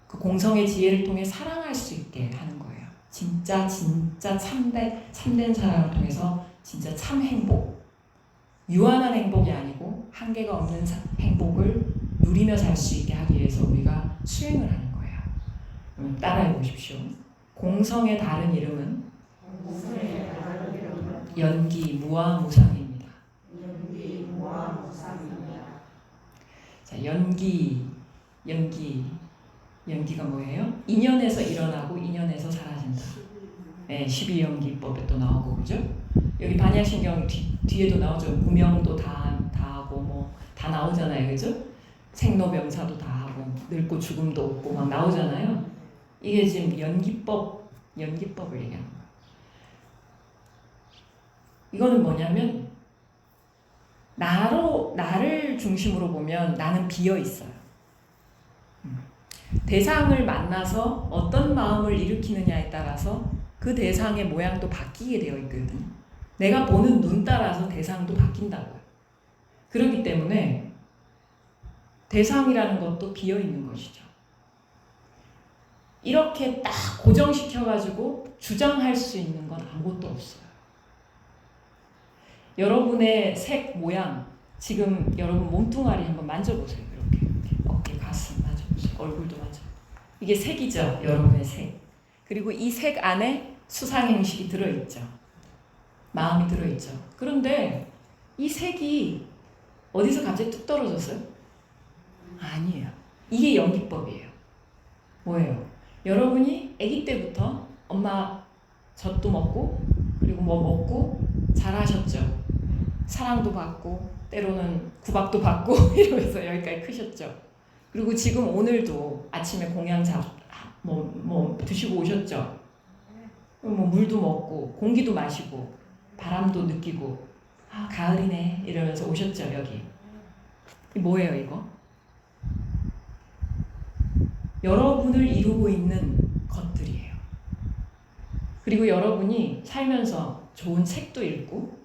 그 공성의 지혜를 통해 사랑할 수 있게 하는 거예요. 진짜 참된 사랑을 통해서 진짜 참 행복, 유한한 행복이 아니고 한계가 없는 행복을 누리며 살 수 있게 하기 위해서 우리가 수행을 하는 거예요. 따라해 보십시오. 공성의 다른 이름은 연기, 무아무상입니다. 자, 연기가 뭐예요? 인연에서 일어나고 인연에서 사라진다. 네, 12연기법에 또 나오고 그죠? 여기 반야신경 뒤에도 나오죠. 무명도 다 하고 뭐 다 나오잖아요, 그죠? 생로병사도 다 하고 늙고 죽음도 없고 막 나오잖아요. 이게 지금 연기법을 얘기하는 거예요. 이거는 뭐냐면 나를 중심으로 보면 나는 비어 있어요. 대상을 만나서 어떤 마음을 일으키느냐에 따라서 그 대상의 모양도 바뀌게 되어 있거든요. 내가 보는 눈 따라서 대상도 바뀐다고요. 그렇기 때문에 대상이라는 것도 비어 있는 것이죠. 이렇게 딱 고정시켜가지고 주장할 수 있는 건 아무것도 없어요. 여러분의 색 모양, 지금 여러분 몸뚱아리 한번 만져보세요. 이렇게 어깨, 가슴 만져보세요. 얼굴도 만져. 이게 색이죠. 여러분의 색. 그리고 이 색 안에 수상행식이 들어있죠. 마음이 들어있죠. 그런데 이 색이 어디서 갑자기 뚝 떨어졌어요? 아니에요. 이게 연기법이에요. 뭐예요? 여러분이 아기 때부터 엄마 젖도 먹고 그리고 뭐 먹고 잘하셨죠. 사랑도 받고 때로는 구박도 받고 이러면서 여기까지 크셨죠. 그리고 지금 오늘도 아침에 공양 뭐 드시고 오셨죠. 뭐 물도 먹고 공기도 마시고 바람도 느끼고 아 가을이네 이러면서 오셨죠. 여기 이 뭐예요 이거? 여러분을 이루고 있는 것들이에요. 그리고 여러분이 살면서 좋은 책도 읽고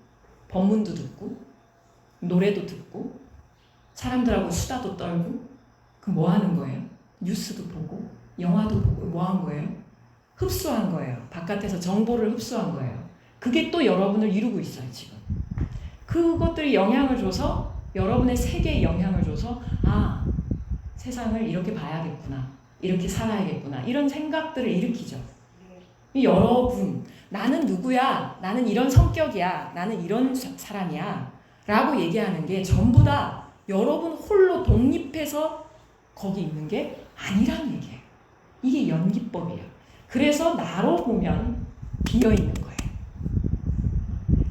법문도 듣고 노래도 듣고 사람들하고 수다도 떨고 그 뭐 하는 거예요? 뉴스도 보고 영화도 보고 뭐 한 거예요? 흡수한 거예요. 바깥에서 정보를 흡수한 거예요. 그게 또 여러분을 이루고 있어요. 지금 그것들이 영향을 줘서 여러분의 세계에 영향을 줘서 아 세상을 이렇게 봐야겠구나 이렇게 살아야겠구나 이런 생각들을 일으키죠. 여러분 나는 누구야? 나는 이런 성격이야. 나는 이런 사람이야. 라고 얘기하는 게 전부 다 여러분 홀로 독립해서 거기 있는 게 아니란 얘기예요. 이게 연기법이에요. 그래서 나로 보면 비어있는 거예요.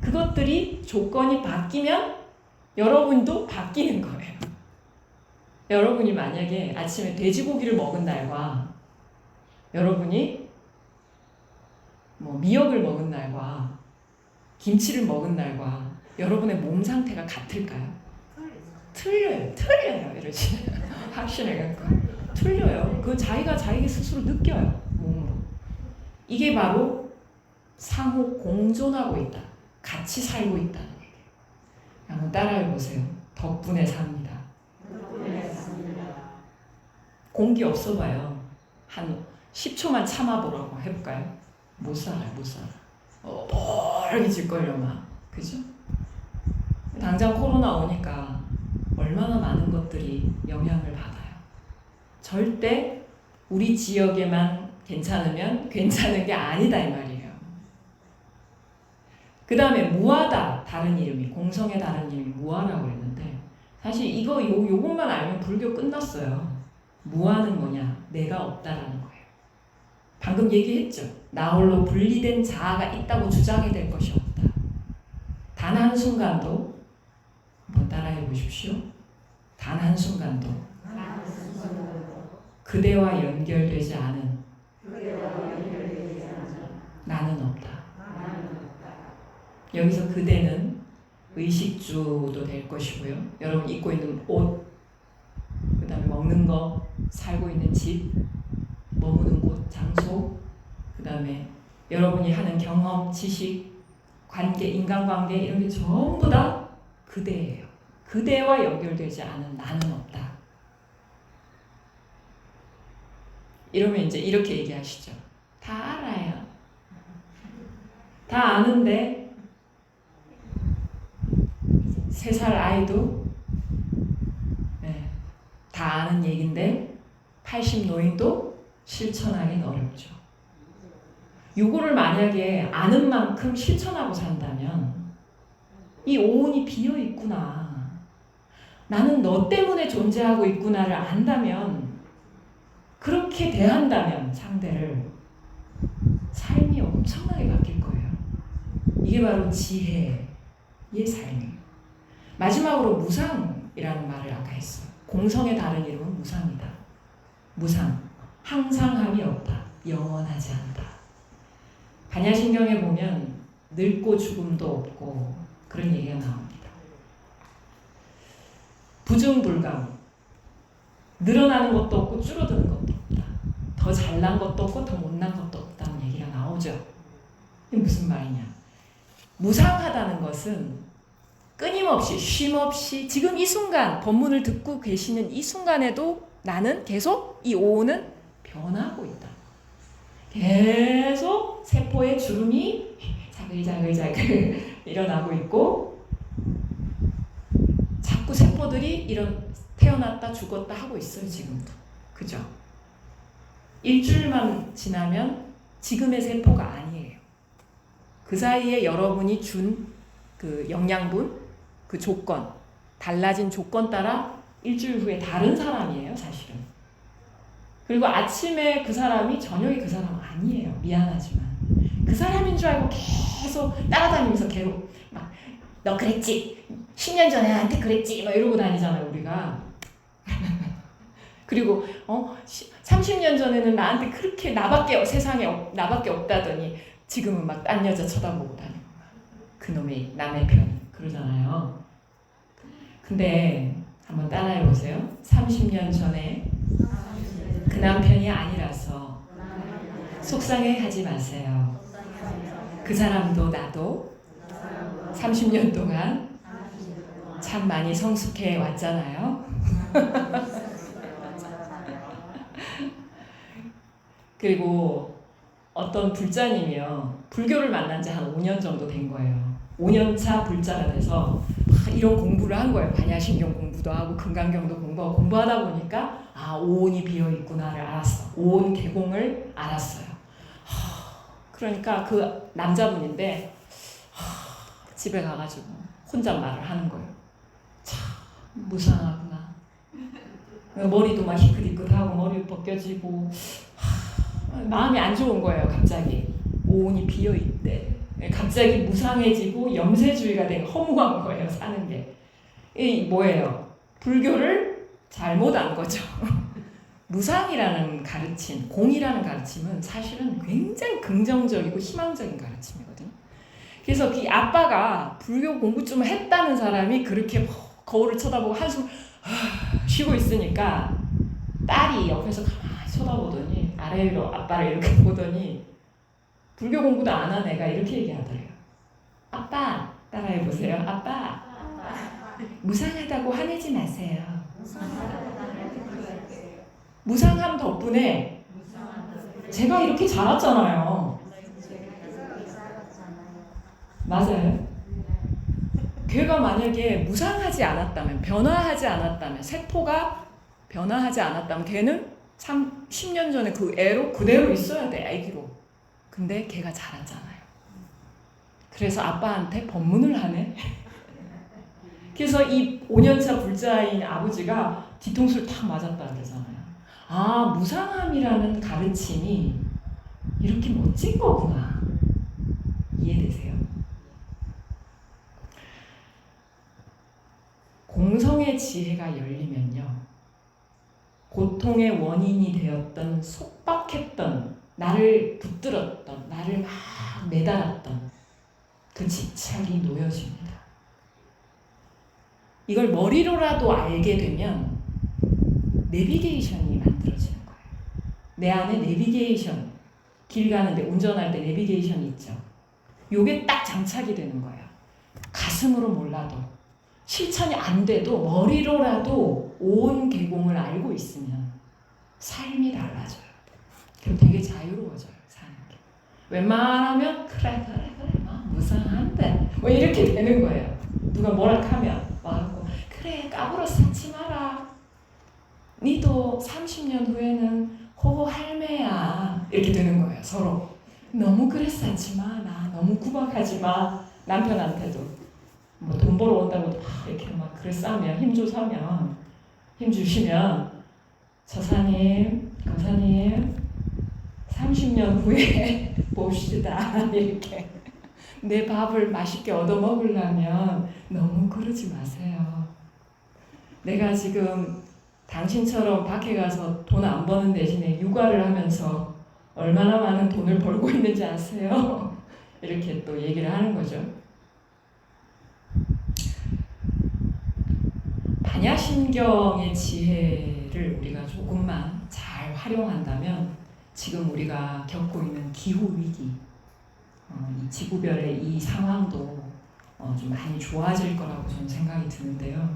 그것들이 조건이 바뀌면 여러분도 바뀌는 거예요. 여러분이 만약에 아침에 돼지고기를 먹은 날과 여러분이 뭐 미역을 먹은 날과 김치를 먹은 날과 여러분의 몸 상태가 같을까요? 틀려요. 이러지. 확신해갖고 틀려요. 그 자기가 자기 스스로 느껴요. 몸으로. 이게 바로 상호 공존하고 있다. 같이 살고 있다는 얘기예요. 한번 따라해보세요. 덕분에 삽니다. 공기 없어 봐요. 한 10초만 참아보라고 해볼까요? 못 살아요. 빨개질걸요 막. 그죠? 당장 코로나 오니까 얼마나 많은 것들이 영향을 받아요. 절대 우리 지역에만 괜찮으면 괜찮은 게 아니다 이 말이에요. 그 다음에 무아다 다른 이름이 공성의 다른 이름이 무아라고 그랬는데 사실 요것만 알면 불교 끝났어요. 무아는 뭐냐? 내가 없다라는 거예요. 방금 얘기했죠. 나 홀로 분리된 자아가 있다고 주장이 될 것이 없다. 단 한순간도 한번 따라해 보십시오. 단 한순간도 그대와 연결되지 않은 나는 없다. 여기서 그대는 의식주도 될 것이고요. 여러분 입고 있는 옷, 그 다음에 먹는 거, 살고 있는 집, 머무는 곳, 장소, 그 다음에 여러분이 하는 경험, 지식, 관계, 인간관계 이런 게 전부 다 그대예요. 그대와 연결되지 않은 나는 없다. 이러면 이제 이렇게 얘기하시죠. 다 알아요. 다 아는데 3살 아이도 다 아는 얘긴데 80 노인도 실천하기는 어렵죠. 요거를 만약에 아는 만큼 실천하고 산다면 이 오온이 비어있구나. 나는 너 때문에 존재하고 있구나를 안다면 그렇게 대한다면 상대를 삶이 엄청나게 바뀔 거예요. 이게 바로 지혜의 삶이에요. 마지막으로 무상이라는 말을 아까 했어요. 공성의 다른 이름은 무상이다. 무상, 항상함이 없다. 영원하지 않다. 반야신경에 보면 늙고 죽음도 없고 그런 얘기가 나옵니다. 부증불감, 늘어나는 것도 없고 줄어드는 것도 없다. 더 잘난 것도 없고 더 못난 것도 없다는 얘기가 나오죠. 이게 무슨 말이냐? 무상하다는 것은 끊임없이 쉼없이 지금 이 순간 법문을 듣고 계시는 이 순간에도 나는 계속 이 오온은 변하고 있다. 계속 세포에 주름이 자글자글자글 일어나고 있고 자꾸 세포들이 태어났다 죽었다 하고 있어요. 지금도. 그죠? 일주일만 지나면 지금의 세포가 아니에요. 그 사이에 여러분이 준 그 영양분, 그 조건, 달라진 조건 따라 일주일 후에 다른 사람이에요, 사실은. 그리고 아침에 그 사람이 저녁에 그 사람 아니에요. 미안하지만. 그 사람인 줄 알고 계속 따라다니면서 괴롭, 막, 너 그랬지? 10년 전에 나한테 그랬지? 막 이러고 다니잖아요, 우리가. 그리고, 30년 전에는 나한테 그렇게 세상에 나밖에 없다더니 지금은 막 딴 여자 쳐다보고 다니고. 그놈의 남의 편. 그러잖아요. 근데 한번 따라해보세요. 30년 전에 그 남편이 아니라서 속상해하지 마세요. 그 사람도 나도 30년 동안 참 많이 성숙해 왔잖아요. 그리고 어떤 불자님이요. 불교를 만난 지 한 5년 정도 된 거예요. 5년차 불자가 돼서 이런 공부를 한 거예요. 반야신경 공부도 하고 금강경도 공부하고 공부하다 보니까 오온이 비어있구나를 알았어. 오온 개공을 알았어요. 그러니까 그 남자분인데 집에 가가지고 혼잣말을 하는 거예요. 참 무상하구나. 머리도 막 희끗희끗하고 머리 벗겨지고 마음이 안 좋은 거예요. 갑자기 오온이 비어있대. 갑자기 무상해지고 염세주의가 되고 허무한 거예요. 사는 게. 이 뭐예요? 불교를 잘못 안 거죠. 무상이라는 가르침, 공이라는 가르침은 사실은 굉장히 긍정적이고 희망적인 가르침이거든요. 그래서 이 아빠가 불교 공부 좀 했다는 사람이 그렇게 거울을 쳐다보고 한숨 쉬고 있으니까 딸이 옆에서 가만히 쳐다보더니 아래로 아빠를 이렇게 보더니 불교 공부도 안 한 애가 이렇게 얘기하더래요. 아빠, 따라해보세요. 아빠, 무상하다고 화내지 마세요. 무상함 덕분에 제가 이렇게 자랐잖아요. 맞아요. 걔가 만약에 무상하지 않았다면, 변화하지 않았다면, 세포가 변화하지 않았다면 걔는 참 10년 전에 그 애로 그대로 있어야 돼, 애기로. 근데 걔가 자랐잖아요. 그래서 아빠한테 법문을 하네. 그래서 이 5년차 불자인 아버지가 뒤통수를 탁 맞았다 그러잖아요. 무상함이라는 가르침이 이렇게 멋진 거구나. 이해되세요? 공성의 지혜가 열리면요. 고통의 원인이 되었던 속박했던 나를 붙들었던 나를 막 매달았던 그 집착이 놓여집니다. 이걸 머리로라도 알게 되면 내비게이션이 만들어지는 거예요. 내 안에 내비게이션, 길 가는데 운전할 때 내비게이션이 있죠. 요게 딱 장착이 되는 거예요. 가슴으로 몰라도 실천이 안 돼도 머리로라도 온 계공을 알고 있으면 삶이 달라져요. 그럼 되게 자유로워져요. 사는 게. 웬만하면 그래 무상한데 뭐 이렇게 되는 거예요. 누가 뭐라 하면 와갖고 그래 까불어 쌓지 마라. 니도 30년 후에는 호호 할매야. 이렇게 되는 거예요. 서로. 너무 그래 쌓지 마. 나 너무 구박하지 마. 남편한테도 뭐 돈 벌어 온다고 이렇게 막 그래 싸면 힘 주시면 저사님, 검사님 30년 후에 봅시다. 이렇게 내 밥을 맛있게 얻어먹으려면 너무 그러지 마세요. 내가 지금 당신처럼 밖에 가서 돈 안 버는 대신에 육아를 하면서 얼마나 많은 돈을 벌고 있는지 아세요? 이렇게 또 얘기를 하는 거죠. 반야신경의 지혜를 우리가 조금만 잘 활용한다면 지금 우리가 겪고 있는 기후위기, 이 지구별의 이 상황도 좀 많이 좋아질 거라고 저는 생각이 드는데요.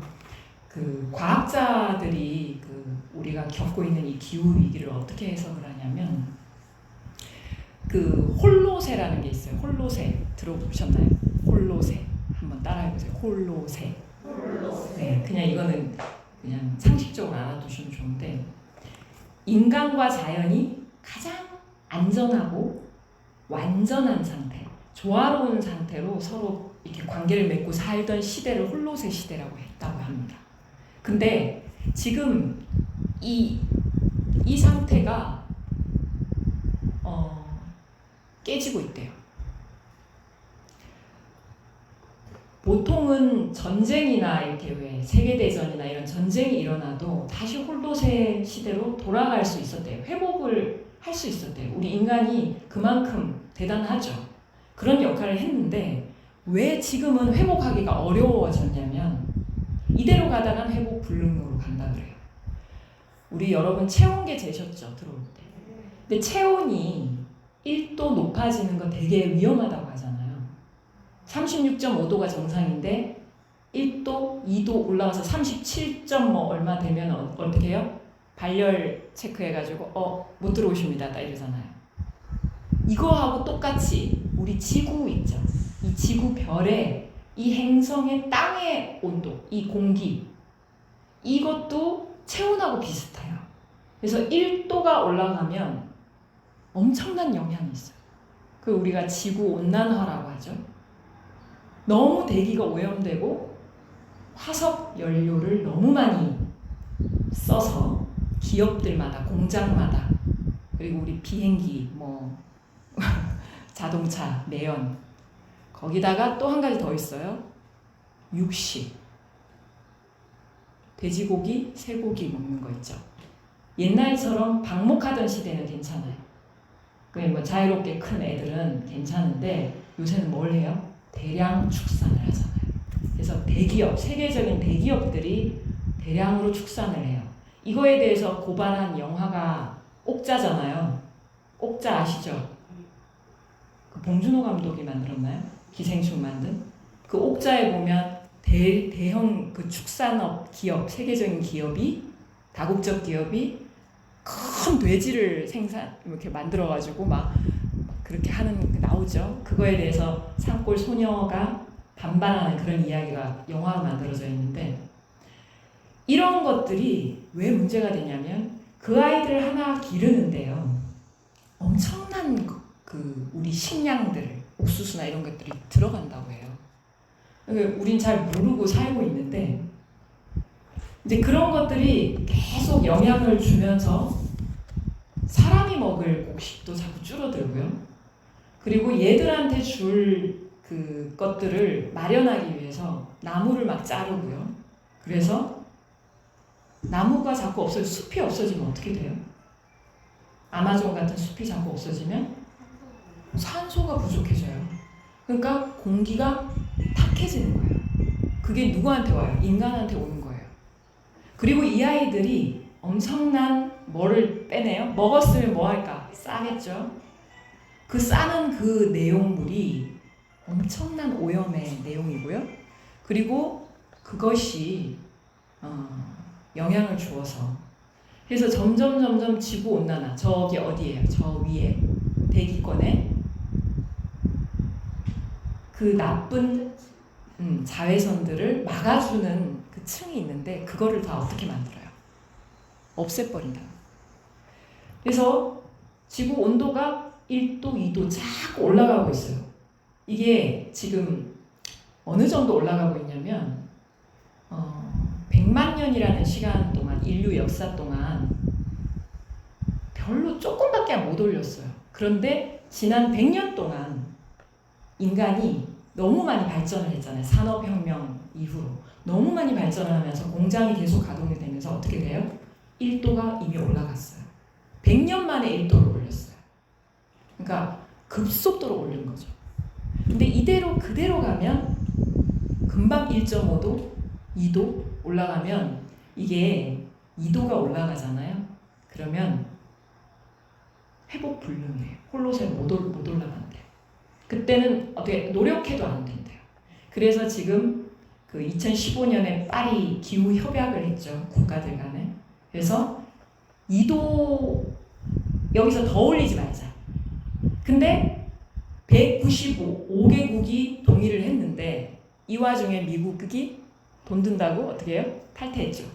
그 과학자들이 우리가 겪고 있는 이 기후위기를 어떻게 해석을 하냐면 그 홀로세라는 게 있어요. 홀로세 들어보셨나요? 홀로세 한번 따라해보세요. 홀로세. 네, 그냥 이거는 그냥 상식적으로 알아두시면 좋은데 인간과 자연이 가장 안전하고 완전한 상태, 조화로운 상태로 서로 이렇게 관계를 맺고 살던 시대를 홀로세 시대라고 했다고 합니다. 근데 지금 이 상태가 깨지고 있대요. 보통은 전쟁이나 이렇게 왜 세계대전이나 이런 전쟁이 일어나도 다시 홀로세 시대로 돌아갈 수 있었대요. 회복을 할 수 있었대요. 우리 인간이 그만큼 대단하죠. 그런 역할을 했는데 왜 지금은 회복하기가 어려워졌냐면 이대로 가다가 회복 불능으로 간다 그래요. 우리 여러분 체온계 재셨죠? 들어올 때. 근데 체온이 1도 높아지는 거 되게 위험하다고 하잖아요. 36.5도가 정상인데 1도, 2도 올라가서 37. 뭐 얼마 되면 어떻게 해요? 발열 체크해가지고 못 들어오십니다. 딱 이러잖아요. 이거하고 똑같이 우리 지구 있죠. 이 지구 별에 이 행성의 땅의 온도, 이 공기 이것도 체온하고 비슷해요. 그래서 1도가 올라가면 엄청난 영향이 있어요. 그 우리가 지구 온난화라고 하죠. 너무 대기가 오염되고 화석 연료를 너무 많이 써서 기업들마다 공장마다 그리고 우리 비행기 뭐 자동차 매연 거기다가 또 한 가지 더 있어요. 육식 돼지고기, 쇠고기 먹는 거 있죠. 옛날처럼 방목하던 시대는 괜찮아요. 뭐 자유롭게 큰 애들은 괜찮은데 요새는 뭘 해요? 대량 축산을 하잖아요. 그래서 대기업, 세계적인 대기업들이 대량으로 축산을 해요. 이거에 대해서 고발한 영화가 옥자잖아요. 옥자 아시죠? 그 봉준호 감독이 만들었나요? 기생충 만든? 그 옥자에 보면 대형 그 축산업 기업, 세계적인 기업이 다국적 기업이 큰 돼지를 이렇게 만들어가지고 막 그렇게 하는 게 나오죠. 그거에 대해서 산골 소녀가 반발하는 그런 이야기가 영화로 만들어져 있는데 이런 것들이 왜 문제가 되냐면 그 아이들 하나 기르는데요. 엄청난 그 우리 식량들, 옥수수나 이런 것들이 들어간다고 해요. 우린 잘 모르고 살고 있는데 이제 그런 것들이 계속 영향을 주면서 사람이 먹을 곡식도 자꾸 줄어들고요. 그리고 얘들한테 줄 그 것들을 마련하기 위해서 나무를 막 자르고요. 그래서 나무가 자꾸 숲이 없어지면 어떻게 돼요? 아마존 같은 숲이 자꾸 없어지면 산소가 부족해져요. 그러니까 공기가 탁해지는 거예요. 그게 누구한테 와요? 인간한테 오는 거예요. 그리고 이 아이들이 엄청난 뭐를 빼내요? 먹었으면 뭐 할까? 싸겠죠? 그 싸는 그 내용물이 엄청난 오염의 내용이고요. 그리고 그것이 영향을 주어서 그래서 점점 지구온난화 저기 어디예요? 저 위에 대기권에 그 나쁜 자외선들을 막아주는 그 층이 있는데 그거를 다 어떻게 만들어요? 없애버린다. 그래서 지구 온도가 1도, 2도 자꾸 올라가고 있어요. 이게 지금 어느 정도 올라가고 있냐면 100만 년이라는 시간 동안 인류 역사 동안 별로 조금밖에 못 올렸어요. 그런데 지난 100년 동안 인간이 너무 많이 발전을 했잖아요. 산업혁명 이후로 너무 많이 발전을 하면서 공장이 계속 가동이 되면서 어떻게 돼요? 1도가 이미 올라갔어요. 100년 만에 1도를 올렸어요. 그러니까 급속도로 올린 거죠. 근데 이대로 그대로 가면 금방 1.5도, 2도 올라가면 이게 2도가 올라가잖아요. 그러면 회복 불능이에요. 홀로세 못 올라간대요. 그때는 어떻게 노력해도 안 된대요. 그래서 지금 그 2015년에 파리 기후 협약을 했죠. 국가들 간에. 그래서 2도 여기서 더 올리지 말자. 근데 195개국이 동의를 했는데 이 와중에 미국이 돈 든다고 어떻게 해요? 탈퇴했죠.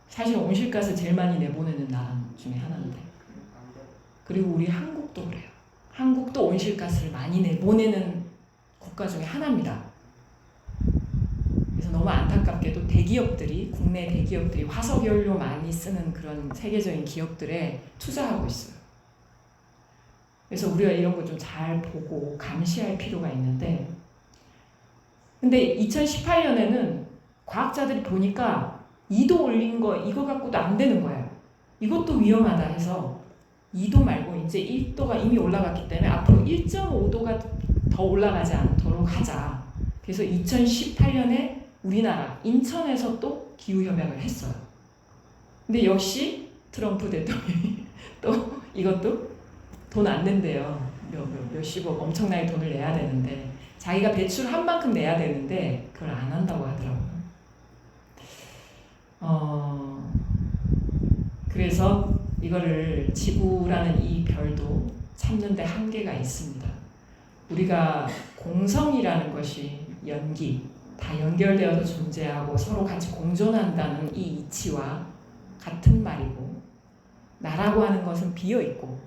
사실 온실가스 제일 많이 내보내는 나라 중에 하나인데. 그리고 우리 한국도 그래요. 한국도 온실가스를 많이 내보내는 국가 중에 하나입니다. 그래서 너무 안타깝게도 대기업들이, 국내 대기업들이 화석연료 많이 쓰는 그런 세계적인 기업들에 투자하고 있어요. 그래서 우리가 이런 거 좀 잘 보고 감시할 필요가 있는데, 근데 2018년에는 과학자들이 보니까 2도 올린 거 이거 갖고도 안 되는 거예요. 이것도 위험하다 해서 2도 말고 이제 1도가 이미 올라갔기 때문에 앞으로 1.5도가 더 올라가지 않도록 하자. 그래서 2018년에 우리나라 인천에서 또 기후협약을 했어요. 근데 역시 트럼프 대통령이 또 이것도 돈 안 낸대요. 몇십억 엄청나게 돈을 내야 되는데 자기가 배출한 만큼 내야 되는데 그걸 안 한다고 하더라고요. 그래서 이거를 지구라는 이 별도 참는데 한계가 있습니다. 우리가 공성이라는 것이 연기, 다 연결되어서 존재하고 서로 같이 공존한다는 이 이치와 같은 말이고, 나라고 하는 것은 비어있고,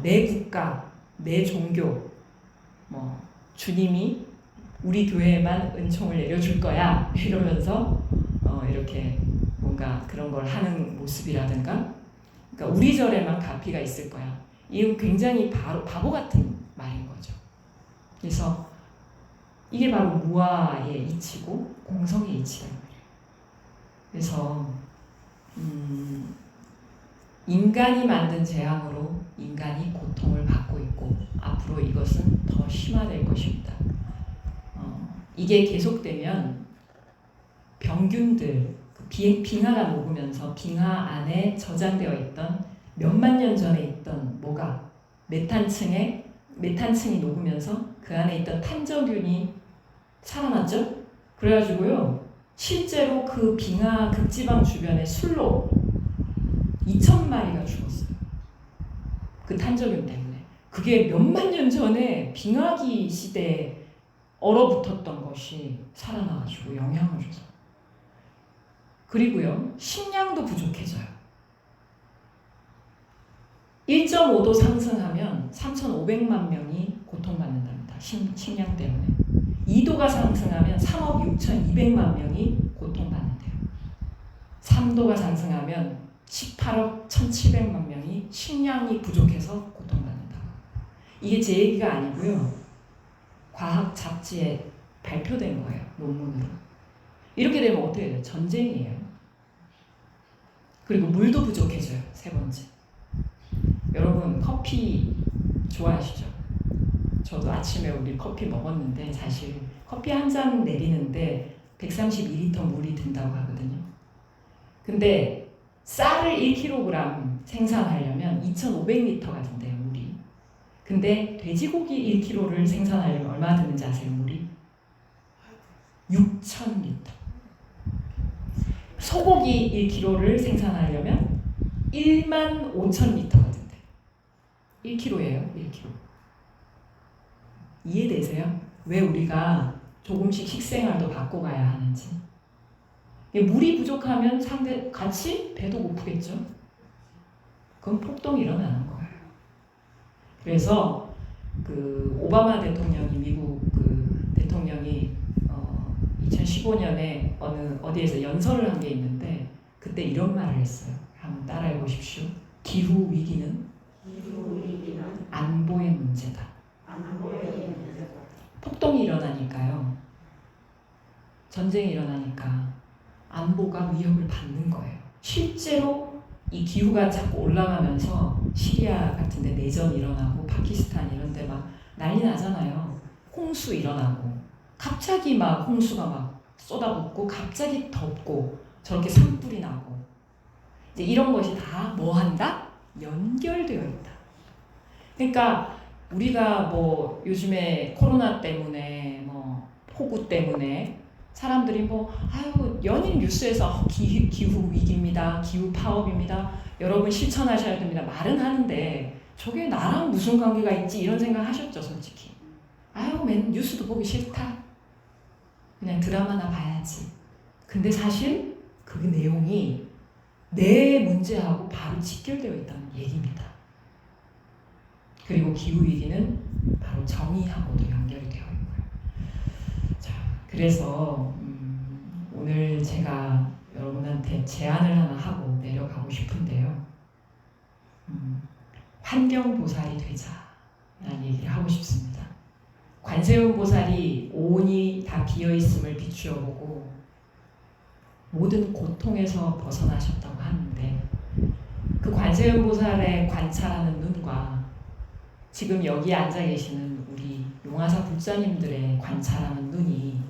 내 국가, 내 종교, 주님이 우리 교회에만 은총을 내려줄 거야 이러면서 이렇게 뭔가 그런 걸 하는 모습이라든가, 그러니까 우리 절에만 가피가 있을 거야. 이건 굉장히 바보 같은 말인 거죠. 그래서 이게 바로 무아의 이치고 공성의 이치라는 거예요. 그래서 인간이 만든 재앙으로 인간이 고통을 받고 있고 앞으로 이것은 더 심화될 것입니다. 이게 계속되면 병균들, 빙하가 녹으면서 빙하 안에 저장되어 있던 몇만 년 전에 있던 뭐가 메탄층이 녹으면서 그 안에 있던 탄저균이 살아났죠? 그래가지고요, 실제로 그 빙하 극지방 주변의 술로 2,000마리가 죽었어요. 그 탄저균 때문에. 그게 몇만 년 전에 빙하기 시대에 얼어붙었던 것이 살아나가지고 영향을 줘서. 그리고요, 식량도 부족해져요. 1.5도 상승하면 3,500만 명이 고통받는답니다. 식량 때문에. 2도가 상승하면 3억 6,200만 명이 고통받는데요. 3도가 상승하면 18억 1,700만 명이 식량이 부족해서 고통받는다고. 이게 제 얘기가 아니고요. 과학 잡지에 발표된 거예요. 논문으로. 이렇게 되면 어떻게 돼요? 전쟁이에요. 그리고 물도 부족해져요. 세 번째. 여러분 커피 좋아하시죠? 저도 아침에 우리 커피 먹었는데 사실 커피 한 잔 내리는데 132리터 물이 든다고 하거든요. 근데 쌀을 1kg 생산하려면 2,500리터가 든대요, 물이. 근데 돼지고기 1kg를 생산하려면 얼마 드는지 아세요, 물이? 6,000리터. 소고기 1kg를 생산하려면 15,000리터가 든대요. 1kg예요, 1kg. 이해되세요? 왜 우리가 조금씩 식생활도 바꿔가야 하는지. 물이 부족하면 같이 배도 고프겠죠? 그건 폭동이 일어나는 거예요. 그래서 그 오바마 대통령이, 미국 그 대통령이 2015년에 어디에서 연설을 한 게 있는데 그때 이런 말을 했어요. 한번 따라해 보십시오. 기후 위기는 안보의 문제다. 폭동이 일어나니까요. 전쟁이 일어나니까 안보가 위협을 받는 거예요. 실제로 이 기후가 자꾸 올라가면서 시리아 같은 데 내전이 일어나고 파키스탄 이런 데 막 난리 나잖아요. 홍수 일어나고 갑자기 막 홍수가 막 쏟아붓고 갑자기 덥고 저렇게 산불이 나고 이제 이런 것이 다 뭐 한다? 연결되어 있다. 그러니까 우리가 뭐 요즘에 코로나 때문에 뭐 폭우 때문에 사람들이 연일 뉴스에서 기후 위기입니다. 기후 파업입니다. 여러분 실천하셔야 됩니다. 말은 하는데 저게 나랑 무슨 관계가 있지? 이런 생각 하셨죠, 솔직히. 아유, 맨 뉴스도 보기 싫다. 그냥 드라마나 봐야지. 근데 사실 그 내용이 내 문제하고 바로 직결되어 있다는 얘기입니다. 그리고 기후위기는 바로 정의하고도 연결이 되어 있고요. 자, 그래서 오늘 제가 여러분한테 제안을 하나 하고 내려가고 싶은데요. 환경보살이 되자라는 얘기를 하고 싶습니다. 관세음 보살이 온이 다 비어있음을 비추어보고 모든 고통에서 벗어나셨다고 하는데 그 관세음 보살의 관찰하는 눈과 지금 여기 앉아 계시는 우리 용화사 불자님들의 관찰하는 눈이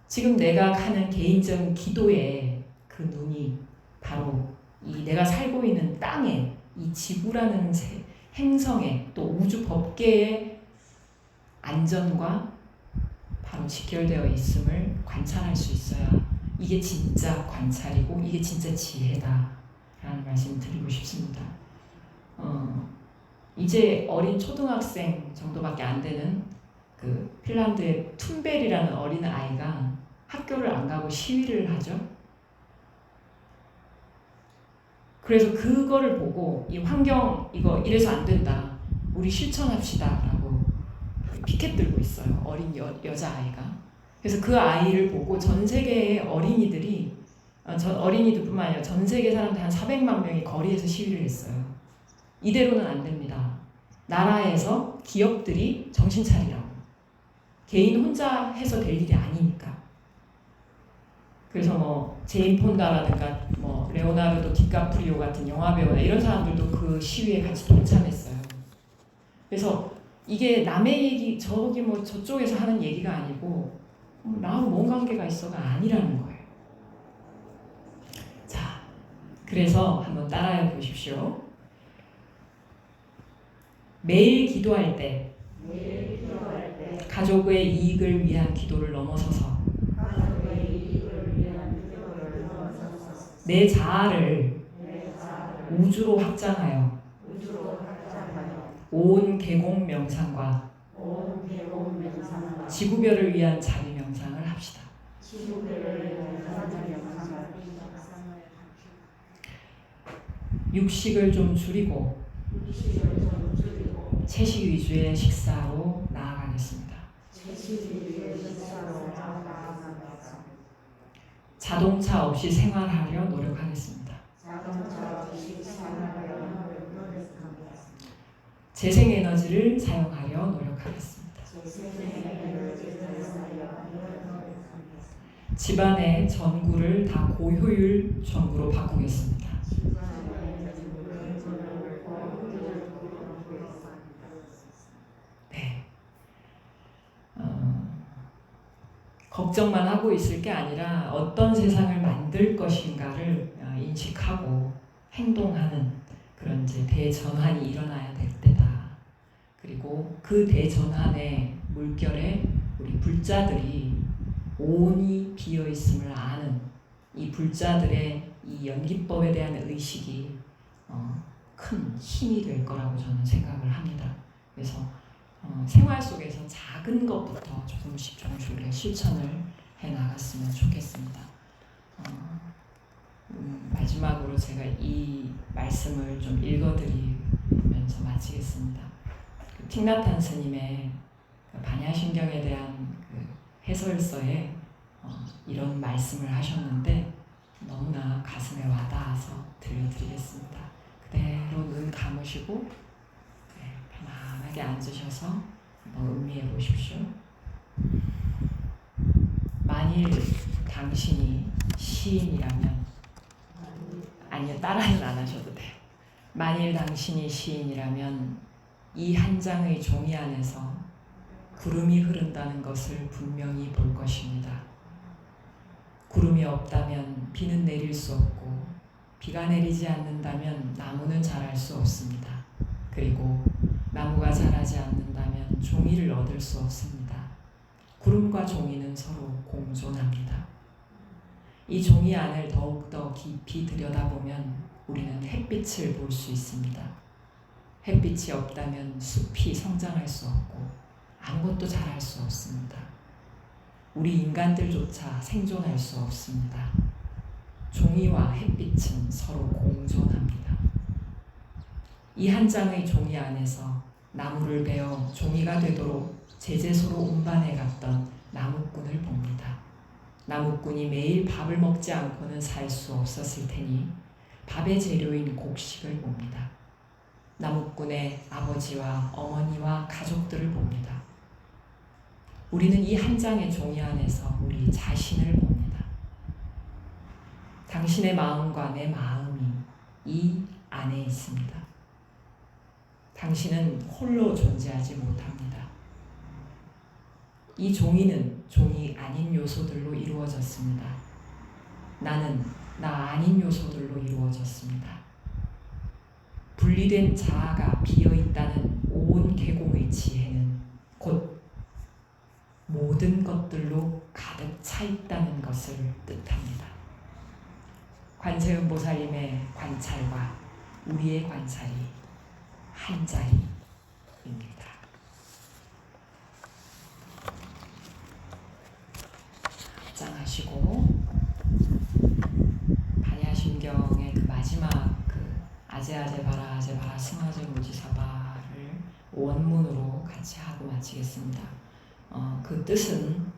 지금 내가 하는 개인적인 기도의 그 눈이 바로 이 내가 살고 있는 땅에 이 지구라는 행성에 또 우주 법계의 안전과 바로 직결되어 있음을 관찰할 수 있어야 이게 진짜 관찰이고 이게 진짜 지혜다라는 말씀 드리고 싶습니다. 이제 어린 초등학생 정도밖에 안 되는 그 핀란드의 툰벨이라는 어린 아이가 학교를 안 가고 시위를 하죠. 그래서 그거를 보고 이 환경 이거 이래서 안 된다. 우리 실천합시다라고 피켓 들고 있어요. 어린 여자아이가. 그래서 그 아이를 보고 전 세계의 어린이들이 어린이들뿐만 아니라 전 세계 사람들 한 400만 명이 거리에서 시위를 했어요. 이대로는 안 됩니다. 나라에서 기업들이 정신 차리라고. 개인 혼자 해서 될 일이 아니니까. 그래서 뭐 제인 폰다라든가 뭐 레오나르도 디카프리오 같은 영화배우나 이런 사람들도 그 시위에 같이 동참했어요. 그래서 이게 남의 얘기 저기 뭐 저쪽에서 하는 얘기가 아니고 나하고 뭔 관계가 있어가 아니라는 거예요. 자, 그래서 한번 따라해 보십시오. 매일 기도할 때 가족의 이익을 위한 기도를 넘어서서 내 자아를 우주로 확장하여 온 계공 명상과 지구별을 위한 자비 명상을 합시다. 육식을 좀 줄이고 채식 위주의 식사로 나아가겠습니다. 자동차 없이 생활하려 노력하겠습니다. 재생에너지를 사용하려 노력하겠습니다. 집안의 전구를 다 고효율 전구로 바꾸겠습니다. 네. 걱정만 하고 있을 게 아니라 어떤 세상을 만들 것인가를 인식하고 행동하는 그런 이제 대전환이 일어나야 될 때다. 그리고 그 대전환의 물결에 우리 불자들이 온이 비어 있음을 아는 이 불자들의 이 연기법에 대한 의식이 큰 힘이 될 거라고 저는 생각을 합니다. 그래서 생활 속에서 작은 것부터 조금씩 우리가 실천을 해 나갔으면 좋겠습니다. 마지막으로 제가 이 말씀을 좀 읽어드리면서 마치겠습니다. 틱나탄 스님의 반야심경에 대한 그 해설서에 이런 말씀을 하셨는데 너무나 가슴에 와닿아서 들려드리겠습니다. 그대로 눈 감으시고 편안하게 앉으셔서 한번 음미해 보십시오. 만일 당신이 시인이라면 아니요, 따라는 안 하셔도 돼요. 만일 당신이 시인이라면 이 한 장의 종이 안에서 구름이 흐른다는 것을 분명히 볼 것입니다. 구름이 없다면 비는 내릴 수 없고 비가 내리지 않는다면 나무는 자랄 수 없습니다. 그리고 나무가 자라지 않는다면 종이를 얻을 수 없습니다. 구름과 종이는 서로 공존합니다. 이 종이 안을 더욱더 깊이 들여다보면 우리는 햇빛을 볼 수 있습니다. 햇빛이 없다면 숲이 성장할 수 없고 아무것도 자랄 수 없습니다. 우리 인간들조차 생존할 수 없습니다. 종이와 햇빛은 서로 공존합니다. 이 한 장의 종이 안에서 나무를 베어 종이가 되도록 제재소로 운반해 갔던 나무꾼을 봅니다. 나무꾼이 매일 밥을 먹지 않고는 살 수 없었을 테니 밥의 재료인 곡식을 봅니다. 나무꾼의 아버지와 어머니와 가족들을 봅니다. 우리는 이 한 장의 종이 안에서 우리 자신을 봅니다. 당신의 마음과 내 마음이 이 안에 있습니다. 당신은 홀로 존재하지 못합니다. 이 종이는 종이 아닌 요소들로 이루어졌습니다. 나는 나 아닌 요소들로 이루어졌습니다. 분리된 자아가 비어있다는 온 계공의 지혜는 곧 모든 것들로 가득 차 있다는 것을 뜻합니다. 관세음보살님의 관찰과 우리의 관찰이 한 자리입니다. 합장하시고 반야심경의 그 마지막 그 아제아제바라 아제바라 승아제 무지사바를 원문으로 같이 하고 마치겠습니다. 그 뜻은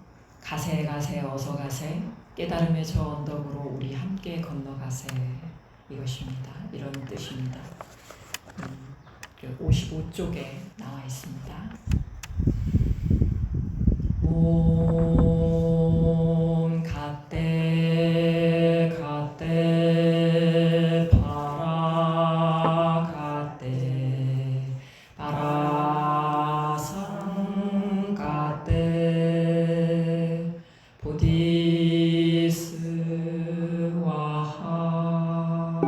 가세 가세 어서 가세 깨달음의 저 언덕으로 우리 함께 건너가세 이것입니다. 이런 뜻입니다. 55쪽에 나와 있습니다. 옴 갓대 갓대 바라 갓대 바라상 갓대 보디스와하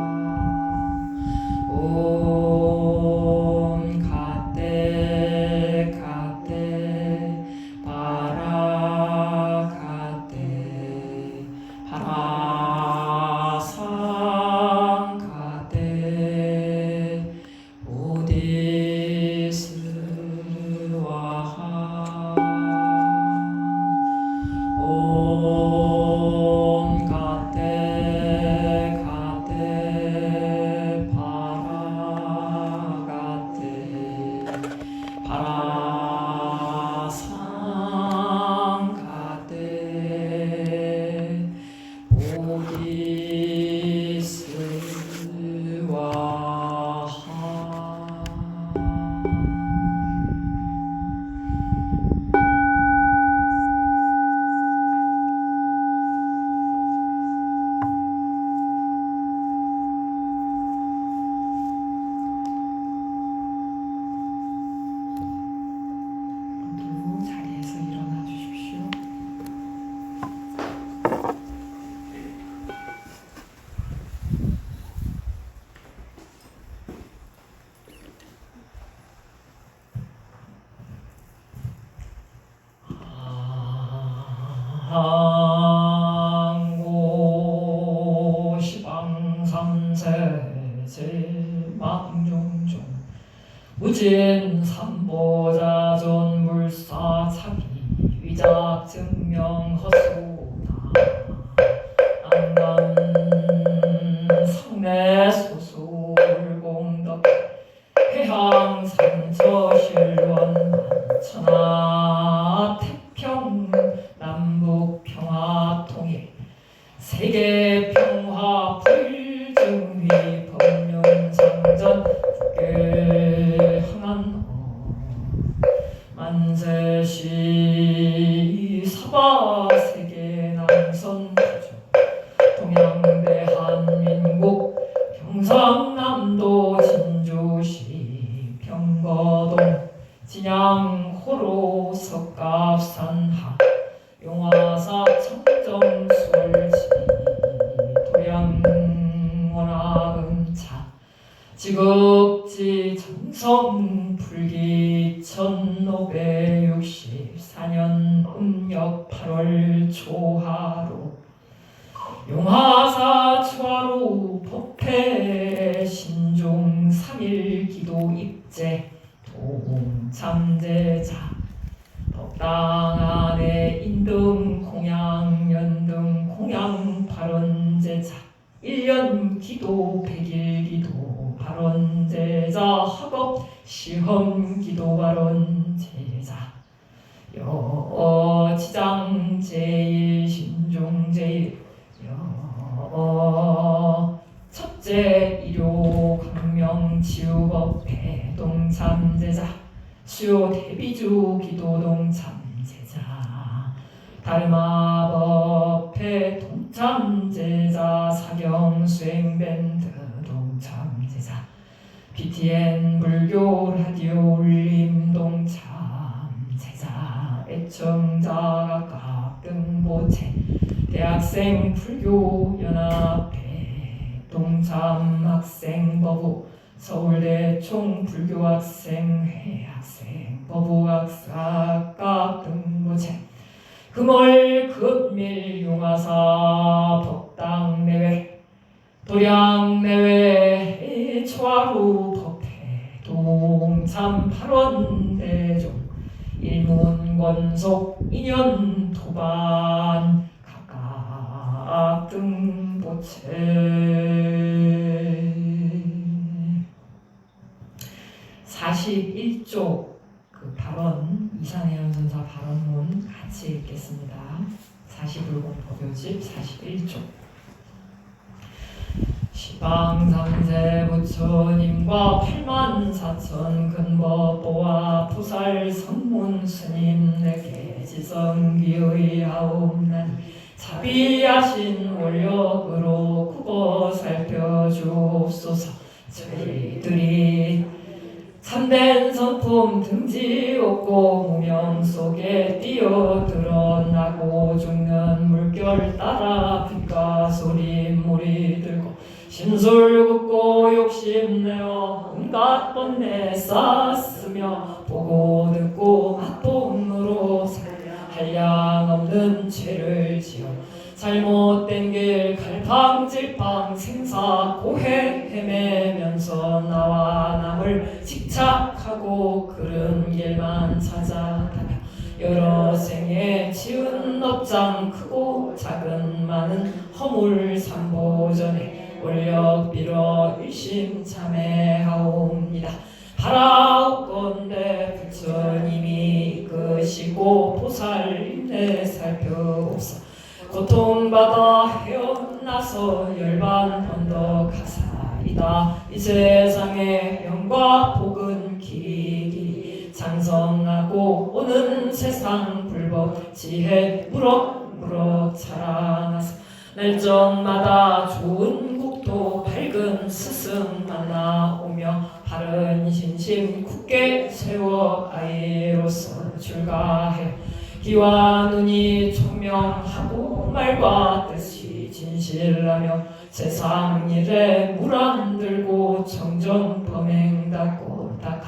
옴 갓대 갓대 바라 갓대 바라상 갓대 보디스와하 옴 갓대 갓대 바라 갓대 바라상 갓대 보디스와하 모두 자리에서 일어나 주십시오. 항고 시방삼세제 망종종 무진 삼보자존 물사차기 위작 증명 허수나 안간 성내 소수울공덕 해양 산서실원 만천하 태평 남북 평화 통일 세계 평화 불증위 법륜 상전 국계 흥한 만세시 사바 세계 남선 부조 동양 대한민국 경상남도 진주시 병거동 진양 호로 석갑산하 용화사 청정술지 도양 원화금차 지극지 정성 불기 1564년 음력 8월 초하루 용화사 초하루 법회 신종 3일 기도 입 첫째 동참제자 법당 안에 인등 공양 연등 공양 발언제자 1년 기도 100일 기도 발언제자 학업 시험 기도 발언제자 여지장 제일 신종 제일 첫째 일요 강명 치유법 대동참제자 수요 대비주 기도 동참제자 다르마법회 동참제자 사경 수행 밴드 동참제자 BTN 불교 라디오 울림 동참제자 애청자 각각 등보체 대학생 불교 연합회 동참학생법우 서울대 총불교학생회 학생법우학사각 등보체 금월 금밀 용화사 법당 내외 도량 내외 초하루 법회 동참 8원 대종 일문권속 인연 도반 각각 등보체 41조 그 발언 이산해연 선사 발언문 같이 읽겠습니다. 41공 법요집 41조 시방삼세 부처님과 84,000 근법보와 부살 성문 스님에게 지성기의 하옵나니 자비하신 원력으로 국어 살펴주옵소서. 저희들이 참된 성품 등지 없고 무명 속에 뛰어들어나고 죽는 물결 따라 빛과 소리 물이 들고 심술 굽고 욕심내어 온갖 번뇌 쌓았으며 보고 듣고 맛본으로 한량없는 죄를 지어 잘못된 길 갈팡질팡 생사 고해 헤매면서 나와 남을 집착하고 그른 길만 찾아다녀 여러 생에 지은 업장 크고 작은 많은 허물 삼보전에 원력 빌어 일심참회하옵니다. 바라옵건대 부처님이 이끄시고 보살 인내 살펴옵소. 고통받아 헤어나서 열반 언덕하사이다. 이 세상의 영과 복은 길이 장성하고 오는 세상 불법 지혜 무럭무럭 자라나서 날정마다 좋은 국토 밝은 스승 만나오며 바른 신심 굳게 세워 아이로서 출가해 귀와 눈이 총명하고 말과 뜻이 진실하며 세상 일에 물 안 들고 정정 범행 닦고 닦아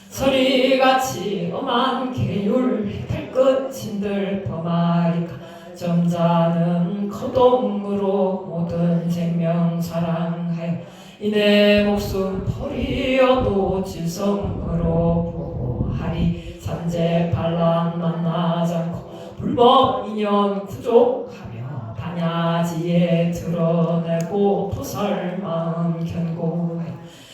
서리같이 엄한 계율 발끝친들 범하리까 점자는 거동으로 모든 생명 사랑하여 이내 목숨 버리어도 질성으로 보호하리. 삼재 반란 만나지 않고 불법 인연 구족하며 반야지에 드러내고 보살 마음 견고하여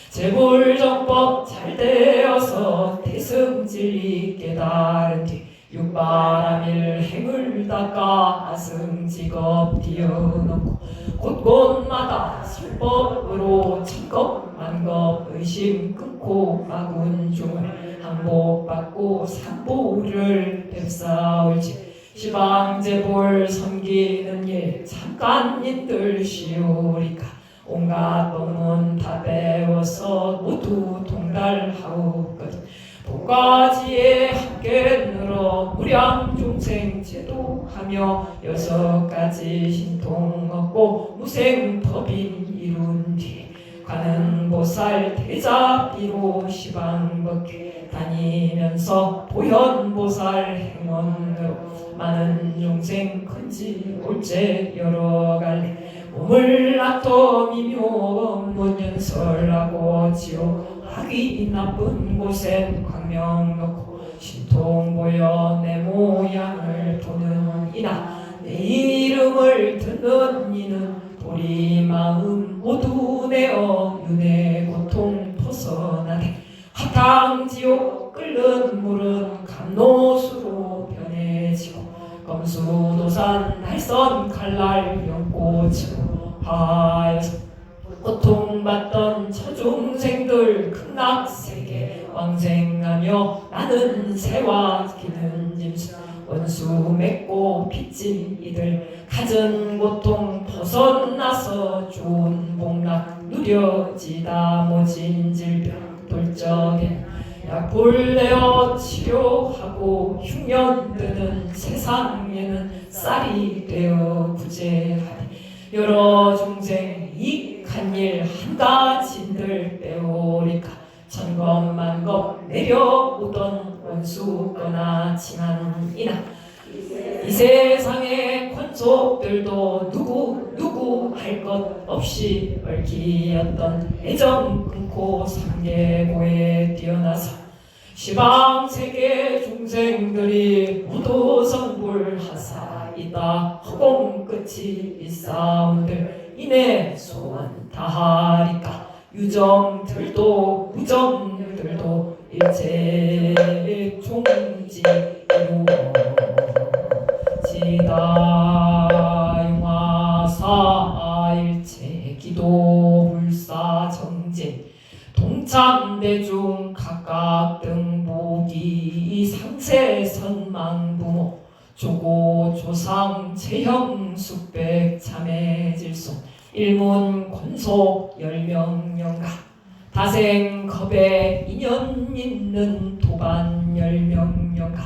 재불정법 잘 되어서 대승진리 깨달은 뒤 육바람일 행을 닦아 아승직업 뛰어넘고 곳곳마다 설법으로 천겁 만겁 의심 끊고 마군중을 항복받고 삼보를 뵙사올지 시방제볼 섬기는 일 잠깐인들 쉬우리까 온갖 법문 다 배워서 모두 통달하옵거든. 복과지에 함께 늘어 무량중생 제도하며 6가지 신통 얻고 무생법인 이룬 뒤 관음보살 대자비로 시방법계 다니면서 보현보살 행원으로 많은 중생 큰지 올제 여러 갈래 몸을 놔둬 미묘 문연설하고 지옥 가기 나쁜 곳엔 광명 놓고 신통 보여 내 모양을 보는 이나 내 이름을 듣는 이는 우리 마음 모두 내어 윤의 고통 벗어나게 화탕지옥 끓는 물은 감노수로 변해지고 검수도산 날선 칼날 연꽃으로 하여서 고통받던 저중생들 극락세계 왕생하며 나는 새와 기는 짐승 원수 맺고 빚진 이들 갖은 고통 벗어나서 좋은 복락 누려지다 모진 질병 돌적에 약불 내어 치료하고 흉년 드는 세상에는 쌀이 되어 구제하리 여러 중생 이익한 일 한 가지들 빼오리까 천겁만겁 내려오던 원수 떠나지만 이나 이 세상의 권속들도 누구 할 것 없이 얽히였던 애정 끊고 삼계고에 뛰어나서 시방세계 중생들이 모두 성불하사이다 허공 끝이 있사온들 이내 소원 다하리까 유정들도 무정들도 일체 종지 이루어지다 용화사 일체 기도 불사 정진 동참대중 각각 등보기 상세 선망부모 조고 조상 재형 숙백 참해질손 일문 권속 열명영가 다생 겁에 인연 있는 도반 열명영가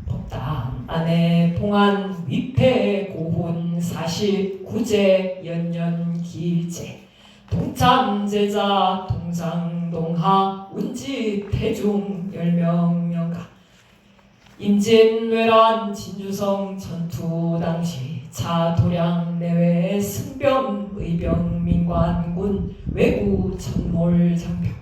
법당 안에 봉안 위패 고훈 49제 연년 길제 동참제자 동상동하 운지 태중 열명영가 임진왜란 진주성 전투 당시 차도량 내외 승병 의병 민관군 외구 천몰 장병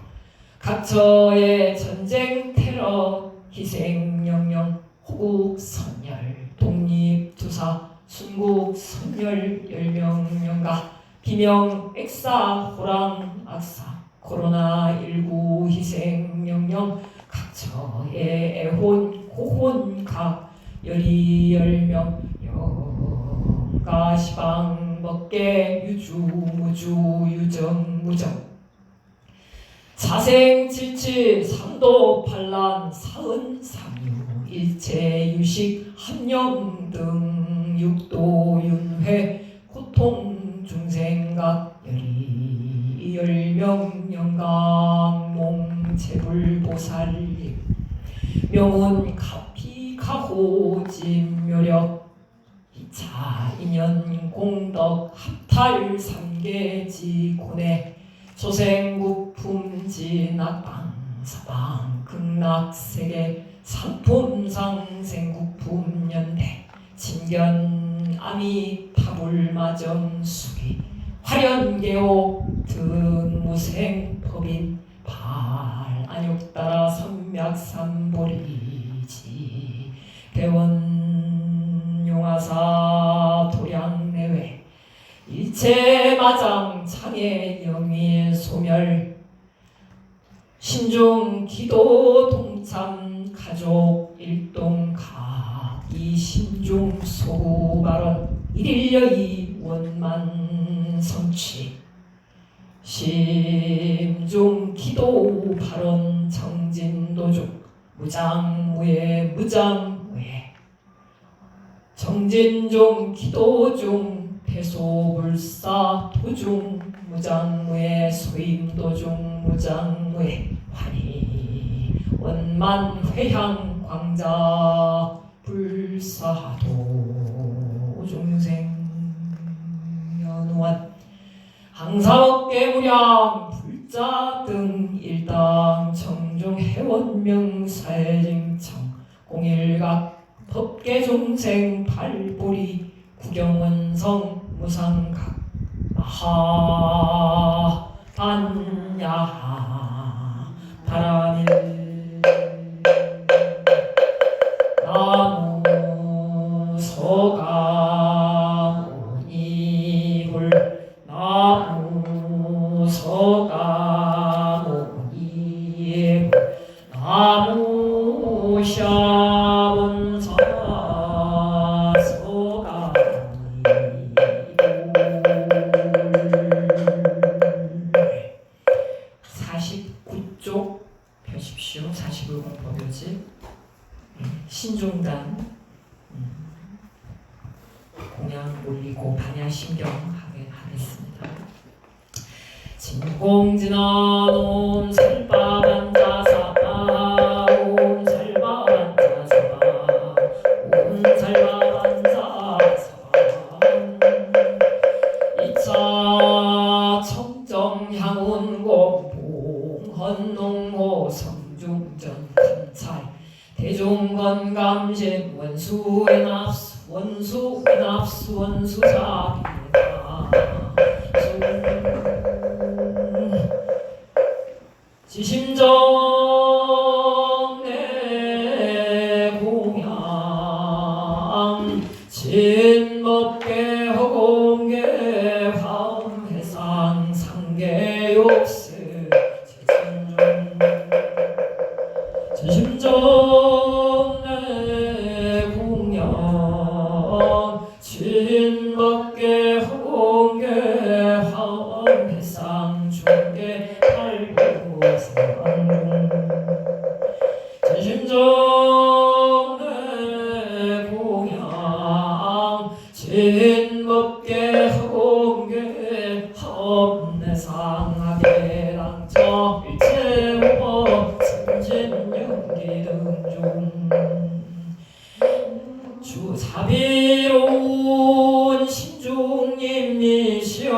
각처의 전쟁 테러 희생 영령 호국 선열 독립투사 순국 선열 열명영가 비명 액사 호랑 악사 코로나19 희생 영령 각처의 애혼 고혼 각 열이 열명 영가 시방 먹게 유주 무주 유정 무정 자생 칠칠 삼도 반란 사은 삼유 일체 유식 함령 등 육도 윤회 고통 중생각 열이 열명 영강 몽체불보살님 명운 가피 가호 진묘력 이차 인연 공덕 합탈 삼계지 고뇌 소생국품 진악방 사방 극락세계 상품상생국품 연대 진견 아미 타불마정 수기 화련계호 등무생 법인 발안욕 따라 선맥삼보리지 대원 용화사 도량 내외 일체 마장 창의 영의 소멸 신중 기도 동참 가족 일동 각이 신중 소구 발언 일일여의 원만 성취 심중 기도 발언 정진도중 무장무예 무장무예 정진중 기도중 배소불사 도중 무장무예 소임도중 무장무예 환희 원만 회향 광자 불사도 중생 연우한 항사업계 무량 불자 등 일당 청중 회원명 사회증청 공일각 법계종생 발보리 구경원성 무상각 마하 단야하 나무 서가모니 나무 샤본사 서가모니 49쪽 펴십시오. 41공법요지 신중단 공양 올리고 반야신경 하겠습니다. 진공진화놈 살바반자사 옴 살바반자사 옴 살바반자사 2차 청정향운공 봉헌농호 성중전 감찰 대종건감신 원수의납수 원수의납수 원수자비다 지심정내 공양 진법계 허공계 화엄해상 상계욕스 지심정내 공양 진법계 허공계 화엄해상 중계 진심정내 공양 진법계 허공계 합내상하계랑처 일체호법 선진연기 등중 주사비로운 신중님이시여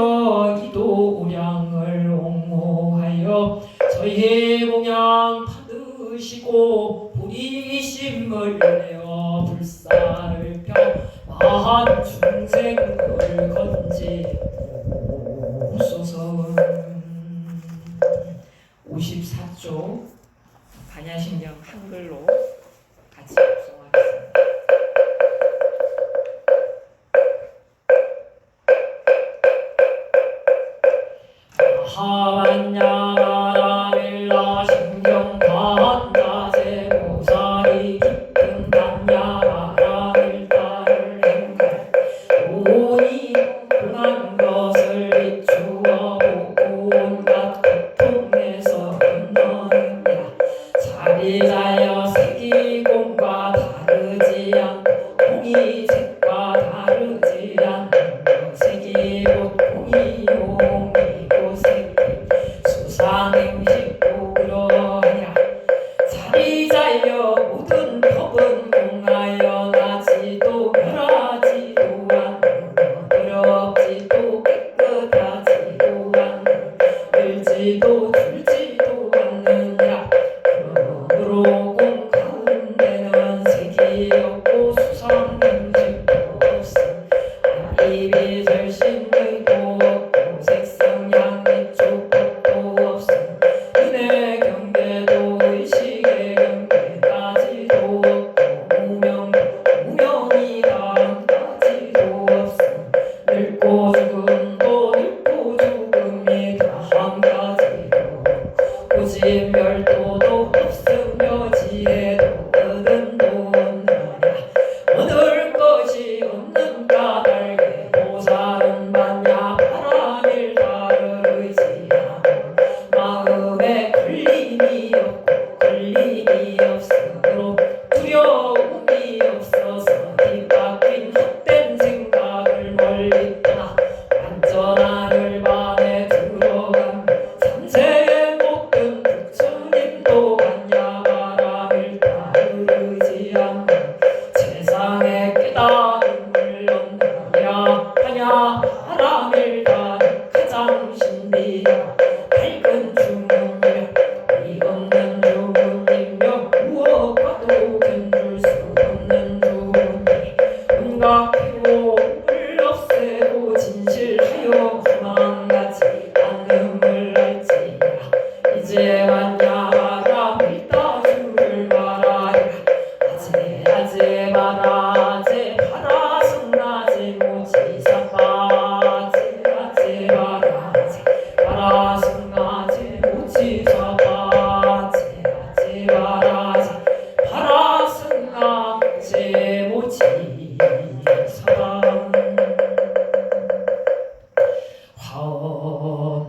이도량을 옹호하여 저희 공양 받으시고 보리심을 내어 불사를 펴 마한 중생을 건지옵소서. 54쪽 반야신경 한글로 같이 합성하겠습니다. 하반야라밀라 신경 반자제 보살이 깊은 반야라밀다를 행할 오니 고난 것을 비추어 보고 온갖 고통에서 건너느냐 자리자여 색이공과 다르지 않고 공이 색과 다르지 않고 색이 곧 공이요 수상행식도 그러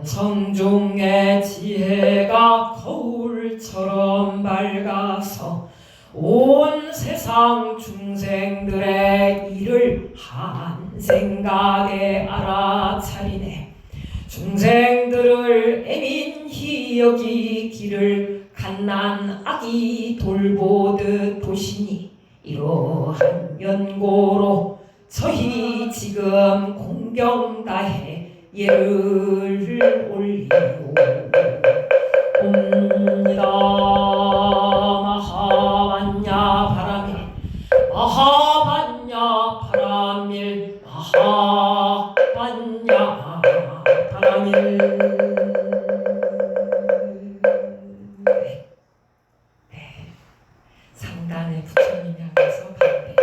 성중의 지혜가 거울처럼 밝아서 온 세상 중생들의 일을 한 생각에 알아차리네. 중생들을 애민히 여기기를 갓난 아기 돌보듯 보시니 이러한 연고로 저희 지금 공경 다해 예를 올리오. 옵니다. 마하반야 바라밀 마하반야 바라밀 마하반야 바라밀. 상단에 부처님 향해서 반배.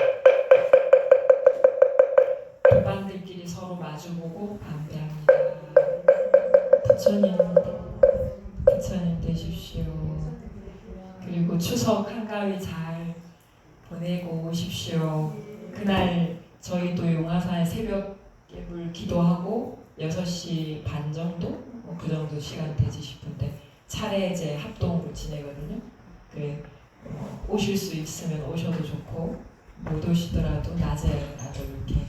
동반들끼리 서로 마주보고 반배합니다. 부처님 되십시오. 그리고 추석 한가위 잘 보내고 오십시오. 그날 저희도 용화산 새벽 예불 기도하고 6시 반 정도? 그 정도 시간 되지 싶은데 차례제 합동으로 지내거든요. 그래 오실 수 있으면 오셔도 좋고 못 오시더라도 낮에라도 이렇게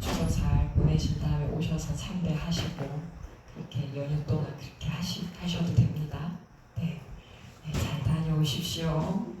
추석 잘 보내신 다음에 오셔서 참배하시고 그렇게 연휴 동안 그렇게 하셔도 됩니다. 네, 잘 다녀오십시오.